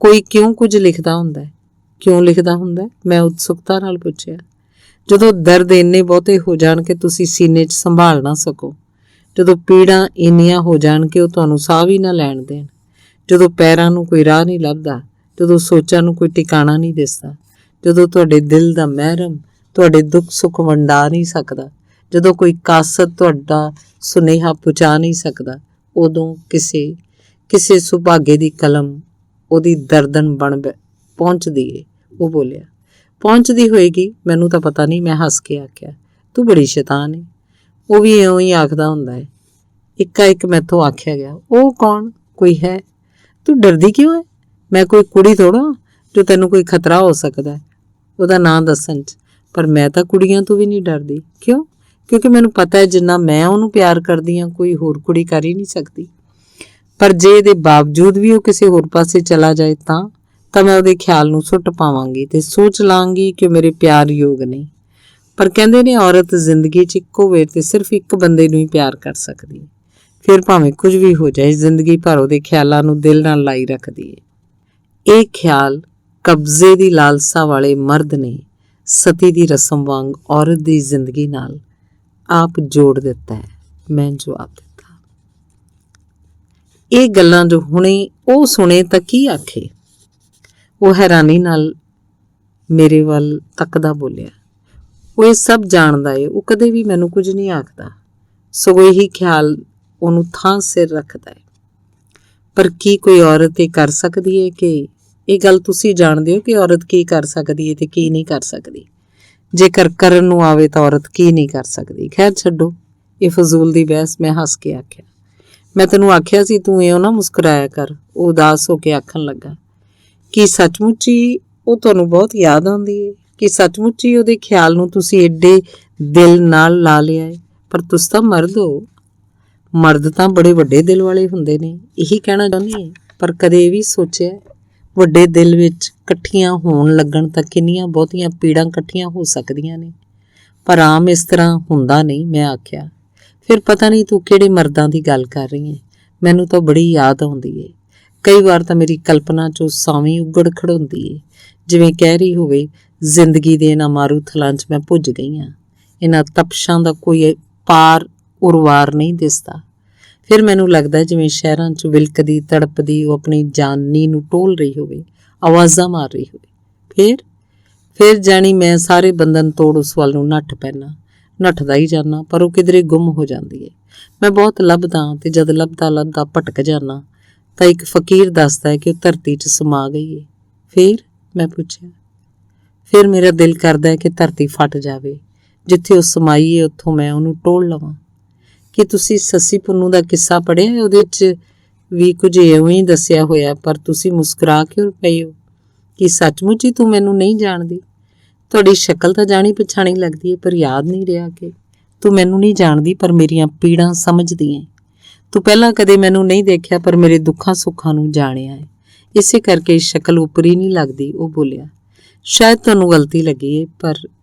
S1: ਕੋਈ ਕਿਉਂ ਕੁਝ ਲਿਖਦਾ ਹੁੰਦਾ ਹੈ। ਕਿਉਂ ਲਿਖਦਾ ਹੁੰਦਾ ਹੈ? ਮੈਂ ਉਤਸੁਕਤਾ ਨਾਲ ਪੁੱਛਿਆ। ਜਦੋਂ ਦਰਦ ਇੰਨੇ ਬਹੁਤੇ ਹੋ ਜਾਣ ਕਿ ਤੁਸੀਂ ਸੀਨੇ 'ਚ ਸੰਭਾਲ ਨਾ ਸਕੋ, ਜਦੋਂ ਪੀੜਾਂ ਇੰਨੀਆਂ ਹੋ ਜਾਣ ਕਿ ਉਹ ਤੁਹਾਨੂੰ ਸਾਹ ਵੀ ਨਾ ਲੈਣ ਦੇਣ, ਜਦੋਂ ਪੈਰਾਂ ਨੂੰ ਕੋਈ ਰਾਹ ਨਹੀਂ ਲੱਭਦਾ, ਜਦੋਂ ਸੋਚਾਂ ਨੂੰ ਕੋਈ ਟਿਕਾਣਾ ਨਹੀਂ ਦਿਸਦਾ, ਜਦੋਂ ਤੁਹਾਡੇ ਦਿਲ ਦਾ ਮਹਿਰਮ ਤੁਹਾਡੇ ਦੁੱਖ ਸੁੱਖ ਵੰਡਾ ਨਹੀਂ ਸਕਦਾ, ਜਦੋਂ ਕੋਈ ਕਾਸਤ ਤੁਹਾਡਾ ਸੁਨੇਹਾ ਪਹੁੰਚਾ ਨਹੀਂ ਸਕਦਾ, ਉਦੋਂ ਕਿਸੇ ਸੁਭਾਗੇ ਦੀ ਕਲਮ ਉਹਦੀ ਦਰਦਨ ਬਣ ਪਹੁੰਚਦੀ ਏ। ਉਹ ਬੋਲਿਆ। ਪਹੁੰਚਦੀ ਹੋਏਗੀ, ਮੈਨੂੰ ਤਾਂ ਪਤਾ ਨਹੀਂ। ਮੈਂ ਹੱਸ ਕੇ ਆਖਿਆ, ਤੂੰ ਬੜੀ ਸ਼ੈਤਾਨ ਏ। ਉਹ ਵੀ ਇਉਂ ਹੀ ਆਖਦਾ ਹੁੰਦਾ ਹੈ। ਇੱਕਾ ਇੱਕ ਮੈਥੋਂ ਆਖਿਆ ਗਿਆ। ਉਹ ਕੌਣ? ਕੋਈ ਹੈ? ਤੂੰ ਡਰਦੀ ਕਿਉਂ ਹੈ? ਮੈਂ ਕੋਈ ਕੁੜੀ ਥੋੜ੍ਹਾ ਜੋ ਤੈਨੂੰ ਕੋਈ ਖਤਰਾ ਹੋ ਸਕਦਾ ਹੈ ਉਹਦਾ ਨਾਂ ਦੱਸਣ 'ਚ। ਪਰ ਮੈਂ ਤਾਂ ਕੁੜੀਆਂ ਤੋਂ ਵੀ ਨਹੀਂ ਡਰਦੀ। ਕਿਉਂ? ਕਿਉਂਕਿ ਮੈਨੂੰ ਪਤਾ ਹੈ ਜਿੰਨਾ ਮੈਂ ਉਹਨੂੰ ਪਿਆਰ ਕਰਦੀ ਹਾਂ ਕੋਈ ਹੋਰ ਕੁੜੀ ਕਰ ਹੀ ਨਹੀਂ ਸਕਦੀ। ਪਰ ਜੇ ਇਹਦੇ ਬਾਵਜੂਦ ਵੀ ਉਹ ਕਿਸੇ ਹੋਰ ਪਾਸੇ ਚਲਾ ਜਾਏ ਤਾਂ ਮੈਂ ਉਹਦੇ ਖਿਆਲ ਨੂੰ ਸੁੱਟ ਪਾਵਾਂਗੀ ਤੇ ਸੋਚ ਲਾਂਗੀ ਕਿ ਮੇਰੇ ਪਿਆਰ ਯੋਗ ਨਹੀਂ। ਪਰ ਕਹਿੰਦੇ ਨੇ ਔਰਤ ਜ਼ਿੰਦਗੀ 'ਚ ਇੱਕੋ ਵੇਰ ਤੇ ਸਿਰਫ ਇੱਕ ਬੰਦੇ ਨੂੰ ਹੀ ਪਿਆਰ ਕਰ ਸਕਦੀ ਹੈ। ਫਿਰ ਭਾਵੇਂ ਕੁਝ ਵੀ ਹੋ ਜਾਏ, ਜ਼ਿੰਦਗੀ ਭਰ ਉਹਦੇ ਖਿਆਲਾਂ ਨੂੰ ਦਿਲ ਨਾਲ ਲਾਈ ਰੱਖਦੀ ਹੈ। ਇਹ ਖਿਆਲ ਕਬਜ਼ੇ ਦੀ ਲਾਲਸਾ ਵਾਲੇ ਮਰਦ ਨੇ ਸਤੀ ਦੀ ਰਸਮ ਵਾਂਗ ਔਰਤ ਦੀ ਜ਼ਿੰਦਗੀ ਨਾਲ ਆਪ ਜੋੜ ਦਿੱਤਾ ਹੈ। ਮੈਂ ਜਵਾਬ ਦਿੱਤਾ, ਇਹ ਗੱਲਾਂ ਜੋ ਹੁਣੇ ਉਹ ਸੁਣੇ ਤਾਂ ਕੀ ਆਖੇ। ਉਹ ਹੈਰਾਨੀ ਨਾਲ ਮੇਰੇ ਵੱਲ ਤੱਕਦਾ ਬੋਲਿਆ, ਉਹ ਇਹ ਸਭ ਜਾਣਦਾ ਏ। ਉਹ ਕਦੇ ਵੀ ਮੈਨੂੰ ਕੁਝ ਨਹੀਂ ਆਖਦਾ, ਸਗੋਂ ਇਹੀ ਖਿਆਲ ਉਹਨੂੰ ਥਾਂ ਸਿਰ ਰੱਖਦਾ ਹੈ। ਪਰ ਕੀ ਕੋਈ ਔਰਤ ਇਹ ਕਰ ਸਕਦੀ ਹੈ? ਕਿ ਇਹ ਗੱਲ ਤੁਸੀਂ ਜਾਣਦੇ ਹੋ ਕਿ ਔਰਤ ਕੀ ਕਰ ਸਕਦੀ ਹੈ ਤੇ ਕੀ ਨਹੀਂ ਕਰ ਸਕਦੀ? ਜੇਕਰ ਕਰਨ ਨੂੰ ਆਵੇ ਤਾਂ ਔਰਤ ਕੀ ਨਹੀਂ ਕਰ ਸਕਦੀ? ਖੈਰ ਛੱਡੋ ਇਹ ਫਜ਼ੂਲ ਦੀ ਬਹਿਸ। ਮੈਂ ਹੱਸ ਕੇ ਆਖਿਆ, ਮੈਂ ਤੈਨੂੰ ਆਖਿਆ ਸੀ ਤੂੰ ਇਉਂ ਨਾ ਮੁਸਕਰਾਇਆ ਕਰ। ਉਹ ਉਦਾਸ ਹੋ ਕੇ ਆਖਣ ਲੱਗਾ, ਕੀ ਸੱਚਮੁੱਚ ਹੀ ਉਹ ਤੁਹਾਨੂੰ ਬਹੁਤ ਯਾਦ ਆਉਂਦੀ ਹੈ? ਕਿ ਸੱਚਮੁੱਚ ਹੀ ਉਹਦੇ ਖਿਆਲ ਨੂੰ ਤੁਸੀਂ ਏਡੇ ਦਿਲ ਨਾਲ ਲਾ ਲਿਆ ਹੈ? ਪਰ ਤੁਸੀਂ ਤਾਂ ਮਰਦ ਹੋ। ਮਰਦ ਤਾਂ ਬੜੇ ਵੱਡੇ ਦਿਲ ਵਾਲੇ ਹੁੰਦੇ ਨੇ। ਇਹੀ ਕਹਿਣਾ ਚਾਹੁੰਦੀ ਹੈ। ਪਰ ਕਦੇ ਇਹ ਵੀ ਸੋਚਿਆ ਵੱਡੇ ਦਿਲ ਵਿੱਚ ਇਕੱਠੀਆਂ ਹੋਣ ਲੱਗਣ ਤਾਂ ਕਿੰਨੀਆਂ ਬਹੁਤੀਆਂ ਪੀੜਾਂ ਇਕੱਠੀਆਂ ਹੋ ਸਕਦੀਆਂ ਨੇ। ਪਰ ਆਮ ਇਸ ਤਰ੍ਹਾਂ ਹੁੰਦਾ ਨਹੀਂ। ਮੈਂ ਆਖਿਆ, ਫਿਰ ਪਤਾ ਨਹੀਂ ਤੂੰ ਕਿਹੜੇ ਮਰਦਾਂ ਦੀ ਗੱਲ ਕਰ ਰਹੀ ਹੈ। ਮੈਨੂੰ ਤਾਂ ਬੜੀ ਯਾਦ ਆਉਂਦੀ ਹੈ। ਕਈ ਵਾਰ ਤਾਂ ਮੇਰੀ ਕਲਪਨਾ 'ਚੋਂ ਸਾਵੀਂ ਉੱਗੜ ਖੜੋਂਦੀ ਏ, ਜਿਵੇਂ ਕਹਿ ਰਹੀ ਹੋਵੇ, ਜ਼ਿੰਦਗੀ ਦੇ ਇਹਨਾਂ ਮਾਰੂ ਥਲਾਂ 'ਚ ਮੈਂ ਭੁੱਜ ਗਈ ਹਾਂ। ਇਹਨਾਂ ਤਪਸ਼ਾਂ ਦਾ ਕੋਈ ਪਾਰ ਉਰਵਾਰ ਨਹੀਂ ਦਿਸਦਾ। ਫਿਰ ਮੈਨੂੰ ਲੱਗਦਾ ਜਿਵੇਂ ਸ਼ਹਿਰਾਂ 'ਚ ਵਿਲਕਦੀ ਤੜਪਦੀ ਉਹ ਆਪਣੀ ਜਾਨੀ ਨੂੰ ਟੋਲ ਰਹੀ ਹੋਵੇ, ਆਵਾਜ਼ਾਂ ਮਾਰ ਰਹੀ ਹੋਵੇ। ਫਿਰ ਜਾਣੀ ਮੈਂ ਸਾਰੇ ਬੰਧਨ ਤੋੜ ਉਸ ਵੱਲ ਨੂੰ ਨੱਠ ਪੈਣਾ। ਨੱਠਦਾ ਹੀ ਜਾਂਦਾ, ਪਰ ਉਹ ਕਿਧਰੇ ਗੁੰਮ ਹੋ ਜਾਂਦੀ ਹੈ। ਮੈਂ ਬਹੁਤ ਲੱਭਦਾ ਤੇ ਜਦ ਲੱਭਦਾ ਭਟਕ ਜਾਂਦਾ ਤਾਂ ਇੱਕ ਫਕੀਰ ਦੱਸਦਾ ਹੈ ਕਿ ਉਹ ਧਰਤੀ 'ਚ ਸਮਾ ਗਈ ਹੈ। ਫਿਰ ਮੈਂ ਪੁੱਛਿਆ, ਫਿਰ ਮੇਰਾ ਦਿਲ ਕਰਦਾ ਹੈ ਕਿ ਧਰਤੀ ਫਟ ਜਾਵੇ, ਜਿੱਥੇ ਉਹ ਸਮਾਈ ਹੈ ਉੱਥੋਂ ਮੈਂ ਉਹਨੂੰ ਟੋਲ ਲਵਾਂ। ਕਿ ਤੁਸੀਂ ਸੱਸੀ ਪੁੰਨੂ ਦਾ ਕਿੱਸਾ ਪੜ੍ਹਿਆ? ਉਹਦੇ 'ਚ ਵੀ ਕੁਝ ਇਉਂ ਹੀ ਦੱਸਿਆ ਹੋਇਆ, ਪਰ ਤੁਸੀਂ ਮੁਸਕਰਾ ਕਿਉਂ ਪਏ ਹੋ? ਕਿ ਸੱਚਮੁੱਚ ਹੀ ਤੂੰ ਮੈਨੂੰ ਨਹੀਂ ਜਾਣਦੀ? ਤੁਹਾਡੀ ਸ਼ਕਲ ਤਾਂ ਜਾਣੀ ਪਛਾਣੀ ਲੱਗਦੀ ਹੈ, ਪਰ ਯਾਦ ਨਹੀਂ ਰਿਹਾ ਕਿ ਤੂੰ ਮੈਨੂੰ ਨਹੀਂ ਜਾਣਦੀ ਪਰ ਮੇਰੀਆਂ ਪੀੜਾਂ ਸਮਝਦੀ ਹੈ। ਤੂੰ ਪਹਿਲਾਂ ਕਦੇ ਮੈਨੂੰ ਨਹੀਂ ਦੇਖਿਆ ਪਰ ਮੇਰੇ ਦੁੱਖਾਂ ਸੁੱਖਾਂ ਨੂੰ ਜਾਣਿਆ ਹੈ। ਇਸੇ ਕਰਕੇ ਸ਼ਕਲ ਉੱਪਰੀ ਨਹੀਂ ਲੱਗਦੀ। ਉਹ ਬੋਲਿਆ, ਸ਼ਾਇਦ ਤੁਹਾਨੂੰ ਗਲਤੀ ਲੱਗੀ ਹੈ, ਪਰ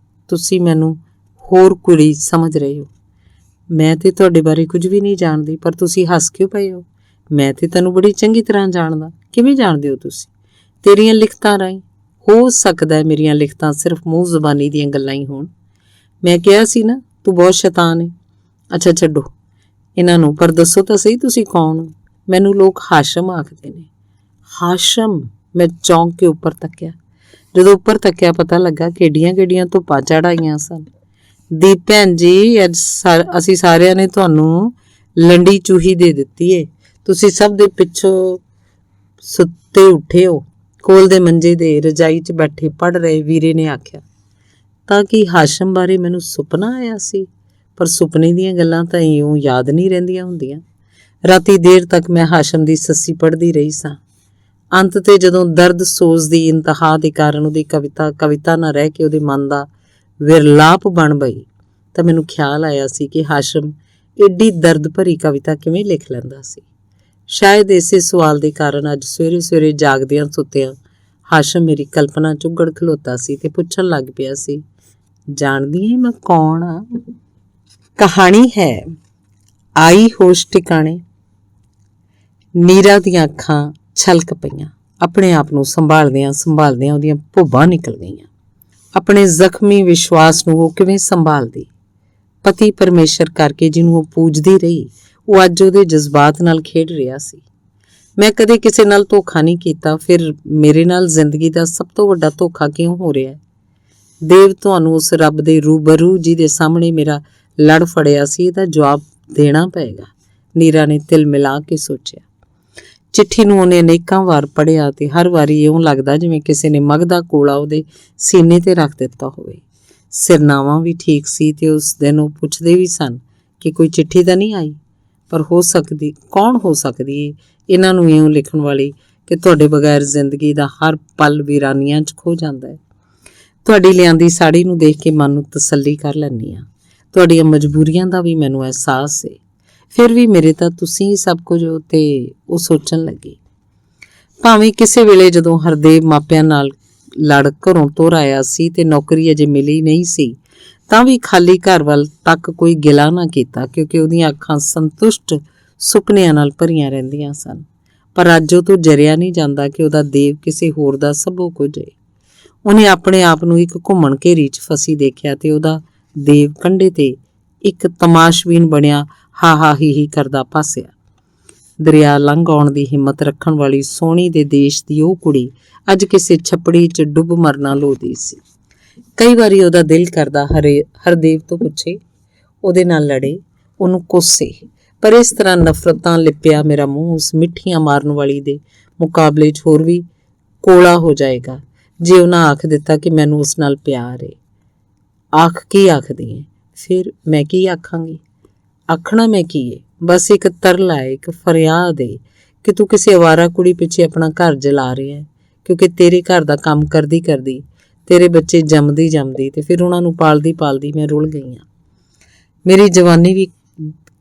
S1: ਤੁਸੀਂ ਮੈਨੂੰ ਹੋਰ ਕੁੜੀ ਸਮਝ ਰਹੇ ਹੋ। ਮੈਂ ਤੇ ਤੁਹਾਡੇ ਬਾਰੇ ਕੁਝ ਵੀ ਨਹੀਂ ਜਾਣਦੀ, ਪਰ ਤੁਸੀਂ ਹੱਸ ਕਿਉਂ ਪਏ ਹੋ? ਮੈਂ ਤੇ ਤੈਨੂੰ ਬੜੀ ਚੰਗੀ ਤਰ੍ਹਾਂ ਜਾਣਦਾ। ਕਿਵੇਂ ਜਾਣਦੇ ਹੋ ਤੁਸੀਂ? ਤੇਰੀਆਂ ਲਿਖਤਾਂ ਰਾਹੀਂ। ਹੋ ਸਕਦਾ ਹੈ ਮੇਰੀਆਂ ਲਿਖਤਾਂ ਸਿਰਫ ਮੂੰਹ ਜ਼ਬਾਨੀ ਦੀਆਂ ਗੱਲਾਂ ਹੀ ਹੋਣ। ਮੈਂ ਕਿਹਾ ਸੀ ਨਾ ਤੂੰ ਬਹੁਤ ਸ਼ੈਤਾਨ ਹੈ। ਅੱਛਾ ਛੱਡੋ ਇਹਨਾਂ ਨੂੰ, ਪਰ ਦੱਸੋ ਤਾਂ ਸਹੀ ਤੁਸੀਂ ਕੌਣ ਹੋ? ਮੈਨੂੰ ਲੋਕ ਹਾਸ਼ਮ ਆਖਦੇ ਨੇ। ਹਾਸ਼ਮ? ਮੈਂ ਚੌਂਕ ਕੇ ਉੱਪਰ ਤੱਕਿਆ। ਜਦੋਂ ਉੱਪਰ ਤੱਕਿਆ ਪਤਾ ਲੱਗਾ ਕਿੱਡੀਆਂ ਧੁੱਪਾਂ ਚੜ੍ਹ ਆਈਆਂ ਸਨ। ਦੀਪ ਭੈਣ ਜੀ, ਅੱਜ ਅਸੀਂ ਸਾਰਿਆਂ ਨੇ ਤੁਹਾਨੂੰ ਲੰਡੀ ਚੂਹੀ ਦੇ ਦਿੱਤੀ ਏ। ਤੁਸੀਂ ਸਭ ਦੇ ਪਿੱਛੋਂ ਸੁੱਤੇ ਉੱਠੇ ਹੋ। ਕੋਲ ਦੇ ਮੰਜੇ ਦੇ ਰਜਾਈ 'ਚ ਬੈਠੇ ਪੜ੍ਹ ਰਹੇ ਵੀਰੇ ਨੇ ਆਖਿਆ। ਤਾਂ ਕਿ ਹਾਸ਼ਮ ਬਾਰੇ ਮੈਨੂੰ ਸੁਪਨਾ ਆਇਆ ਸੀ? ਪਰ ਸੁਪਨੇ ਦੀਆਂ ਗੱਲਾਂ ਤਾਂ ਇਉਂ ਯਾਦ ਨਹੀਂ ਰਹਿੰਦੀਆਂ ਹੁੰਦੀਆਂ। ਰਾਤੀ ਦੇਰ ਤੱਕ ਮੈਂ ਹਾਸ਼ਮ ਦੀ ਸੱਸੀ ਪੜ੍ਹਦੀ ਰਹੀ ਸਾਂ। ਅੰਤ ਤੇ ਜਦੋਂ ਦਰਦ ਸੋਜ਼ ਦੀ ਇੰਤਹਾ ਦੇ ਕਾਰਨ ਉਹਦੀ ਕਵਿਤਾ ਨਾ ਰਹਿ ਕੇ ਉਹਦੇ ਮਨ ਦਾ ਵਿਰਲਾਪ ਬਣ ਗਈ ਤਾਂ ਮੈਨੂੰ ਖਿਆਲ ਆਇਆ ਸੀ ਕਿ ਹਾਸ਼ਮ ਏਡੀ ਦਰਦ ਭਰੀ ਕਵਿਤਾ ਕਿਵੇਂ ਲਿਖ ਲੈਂਦਾ ਸੀ। ਸ਼ਾਇਦ ਇਸੇ ਸਵਾਲ ਦੇ ਕਾਰਨ ਅੱਜ ਸਵੇਰੇ ਜਾਗਦਿਆਂ ਸੁੱਤਿਆਂ ਹਾਸ਼ਮ ਮੇਰੀ ਕਲਪਨਾ 'ਚ ਉੱਗੜ ਖਲੋਤਾ ਸੀ ਤੇ ਪੁੱਛਣ ਲੱਗ ਪਿਆ ਸੀ, ਜਾਣਦੀ ਹੈ ਮੈਂ ਕੌਣ ਆ? ਕਹਾਣੀ ਹੈ ਆਈ ਹੋਸ਼ ਟਿਕਾਣੇ। ਨੀਰਾ ਦੀਆਂ ਅੱਖਾਂ ਛਲਕ ਪਈਆਂ। ਆਪਣੇ ਆਪ ਨੂੰ ਸੰਭਾਲਦਿਆਂ ਉਹਦੀਆਂ ਭੁੱਬਾਂ ਨਿਕਲ ਗਈਆਂ। ਆਪਣੇ ਜ਼ਖਮੀ ਵਿਸ਼ਵਾਸ ਨੂੰ ਉਹ ਕਿਵੇਂ ਸੰਭਾਲਦੀ? ਪਤੀ ਪਰਮੇਸ਼ਰ ਕਰਕੇ ਜਿਹਨੂੰ ਉਹ ਪੂਜਦੀ ਰਹੀ, ਉਹ ਅੱਜ ਉਹਦੇ ਜਜ਼ਬਾਤ ਨਾਲ ਖੇਡ ਰਿਹਾ ਸੀ। ਮੈਂ ਕਦੇ ਕਿਸੇ ਨਾਲ ਧੋਖਾ ਨਹੀਂ ਕੀਤਾ, ਫਿਰ ਮੇਰੇ ਨਾਲ ਜ਼ਿੰਦਗੀ ਦਾ ਸਭ ਤੋਂ ਵੱਡਾ ਧੋਖਾ ਕਿਉਂ ਹੋ ਰਿਹਾ ਹੈ? ਦੇਵ, ਤੁਹਾਨੂੰ ਉਸ ਰੱਬ ਦੇ ਰੂਬਰੂ ਜਿਹਦੇ ਸਾਹਮਣੇ ਮੇਰਾ ਲੜ ਫੜਿਆ ਸੀ, ਇਹਦਾ ਜਵਾਬ ਦੇਣਾ ਪਏਗਾ। ਨੀਰਾ ਨੇ ਤਿਲ ਮਿਲਾ ਕੇ ਸੋਚਿਆ। ਚਿੱਠੀ ਨੂੰ ਉਹਨੇ ਅਨੇਕਾਂ ਵਾਰ ਪੜ੍ਹਿਆ ਤੇ ਹਰ ਵਾਰੀ ਇਉਂ ਲੱਗਦਾ ਜਿਵੇਂ ਕਿਸੇ ਨੇ ਮਗਦਾ ਕੋਲਾ ਉਹਦੇ ਸੀਨੇ ਤੇ ਰੱਖ ਦਿੱਤਾ ਹੋਵੇ। ਸਿਰਨਾਵਾਂ ਵੀ ਠੀਕ ਸੀ ਤੇ ਉਸ ਦਿਨ ਉਹ ਪੁੱਛਦੇ ਵੀ ਸਨ ਕਿ ਕੋਈ ਚਿੱਠੀ ਤਾਂ ਨਹੀਂ ਆਈ। ਪਰ ਕੌਣ ਹੋ ਸਕਦੀ ਏ ਇਹਨਾਂ ਨੂੰ ਇਉਂ ਲਿਖਣ ਵਾਲੀ ਕਿ ਤੁਹਾਡੇ ਬਗੈਰ ਜ਼ਿੰਦਗੀ ਦਾ ਹਰ ਪਲ ਵੀਰਾਨੀਆਂ 'ਚ ਖੋ ਜਾਂਦਾ ਹੈ। ਤੁਹਾਡੀ ਲਿਆਂਦੀ ਸਾੜੀ ਨੂੰ ਦੇਖ ਕੇ ਮਨ ਨੂੰ ਤਸੱਲੀ ਕਰ ਲੈਂਦੀ ਹਾਂ। ਤੁਹਾਡੀਆਂ ਮਜਬੂਰੀਆਂ ਦਾ ਵੀ ਮੈਨੂੰ ਅਹਿਸਾਸ ਏ। ਫਿਰ ਵੀ ਮੇਰੇ ਤਾਂ ਤੁਸੀਂ ਹੀ ਸਭ ਕੁਝ ਹੋ। ਤੇ ਉਹ ਸੋਚਣ ਲੱਗੀ, ਭਾਵੇਂ ਕਿਸੇ ਵੇਲੇ ਜਦੋਂ ਹਰਦੇਵ ਮਾਪਿਆਂ ਨਾਲ ਲੜ ਘਰੋਂ ਤੁਰ ਆਇਆ ਸੀ ਤੇ ਨੌਕਰੀ ਅਜੇ ਮਿਲੀ ਨਹੀਂ ਸੀ, ਤਾਂ ਵੀ ਖਾਲੀ ਘਰ ਵੱਲ ਤੱਕ ਕੋਈ ਗਿਲਾ ਨਾ ਕੀਤਾ, ਕਿਉਂਕਿ ਉਹਦੀਆਂ ਅੱਖਾਂ ਸੰਤੁਸ਼ਟ ਸੁਪਨਿਆਂ ਨਾਲ ਭਰੀਆਂ ਰਹਿੰਦੀਆਂ ਸਨ। ਪਰ ਅੱਜ ਉਹ ਤੋਂ ਜਰਿਆ ਨਹੀਂ ਜਾਂਦਾ ਕਿ ਉਹਦਾ ਦੇਵ ਕਿਸੇ ਹੋਰ ਦਾ ਸਭੋ ਕੁਝ ਏ। ਉਹਨੇ ਆਪਣੇ ਆਪ ਨੂੰ ਇੱਕ ਘੁੰਮਣ ਘੇਰੀ 'ਚ ਫਸੀ ਦੇਖਿਆ ਤੇ ਉਹਦਾ ਦੇਵ ਕੰਢੇ ਤੇ ਇੱਕ ਤਮਾਸ਼ਬੀਨ ਬਣਿਆ ਹਾ ਹੀ ਕਰਦਾ ਪਾਸਿਆ। ਦਰਿਆ ਲੰਘ ਆਉਣ ਦੀ ਹਿੰਮਤ ਰੱਖਣ ਵਾਲੀ ਸੋਹਣੀ ਦੇ ਦੇਸ਼ ਦੀ ਉਹ ਕੁੜੀ ਅੱਜ ਕਿਸੇ ਛੱਪੜੀ 'ਚ ਡੁੱਬ ਮਰਨਾ ਲੋਦੀ ਸੀ। ਕਈ ਵਾਰੀ ਉਹਦਾ ਦਿਲ ਕਰਦਾ ਹਰਦੇਵ ਤੋਂ ਪੁੱਛੇ, ਉਹਦੇ ਨਾਲ ਲੜੇ, ਉਹਨੂੰ ਕੋਸੇ, ਪਰ ਇਸ ਤਰ੍ਹਾਂ ਨਫ਼ਰਤਾਂ ਲਿਪਿਆ ਮੇਰਾ ਮੂੰਹ ਉਸ ਮਿੱਠੀਆਂ ਮਾਰਨ ਵਾਲੀ ਦੇ ਮੁਕਾਬਲੇ 'ਚ ਹੋਰ ਵੀ ਕੋਲਾ ਹੋ ਜਾਏਗਾ ਜੇ ਉਹਨਾਂ ਆਖ ਦਿੱਤਾ ਕਿ ਮੈਨੂੰ ਉਸ ਨਾਲ ਪਿਆਰ ਏ। ਕੀ ਆਖਦੀ ਏ? ਫਿਰ ਮੈਂ ਕੀ ਆਖਾਂਗੀ? ਆਖਣਾ ਮੈਂ ਕੀ ਏ? ਬਸ ਇੱਕ ਤਰਲਾ ਏ, ਇੱਕ ਫਰਿਆਦ ਏ ਕਿ ਤੂੰ ਕਿਸੇ ਅਵਾਰਾ ਕੁੜੀ ਪਿੱਛੇ ਆਪਣਾ ਘਰ ਜਲਾ ਰਿਹਾ ਹੈ, ਕਿਉਂਕਿ ਤੇਰੇ ਘਰ ਦਾ ਕੰਮ ਕਰਦੀ ਤੇਰੇ ਬੱਚੇ ਜੰਮਦੀ ਤੇ ਫਿਰ ਉਹਨਾਂ ਨੂੰ ਪਾਲਦੀ ਮੈਂ ਰੁਲ ਗਈ ਹਾਂ। ਮੇਰੀ ਜਵਾਨੀ ਵੀ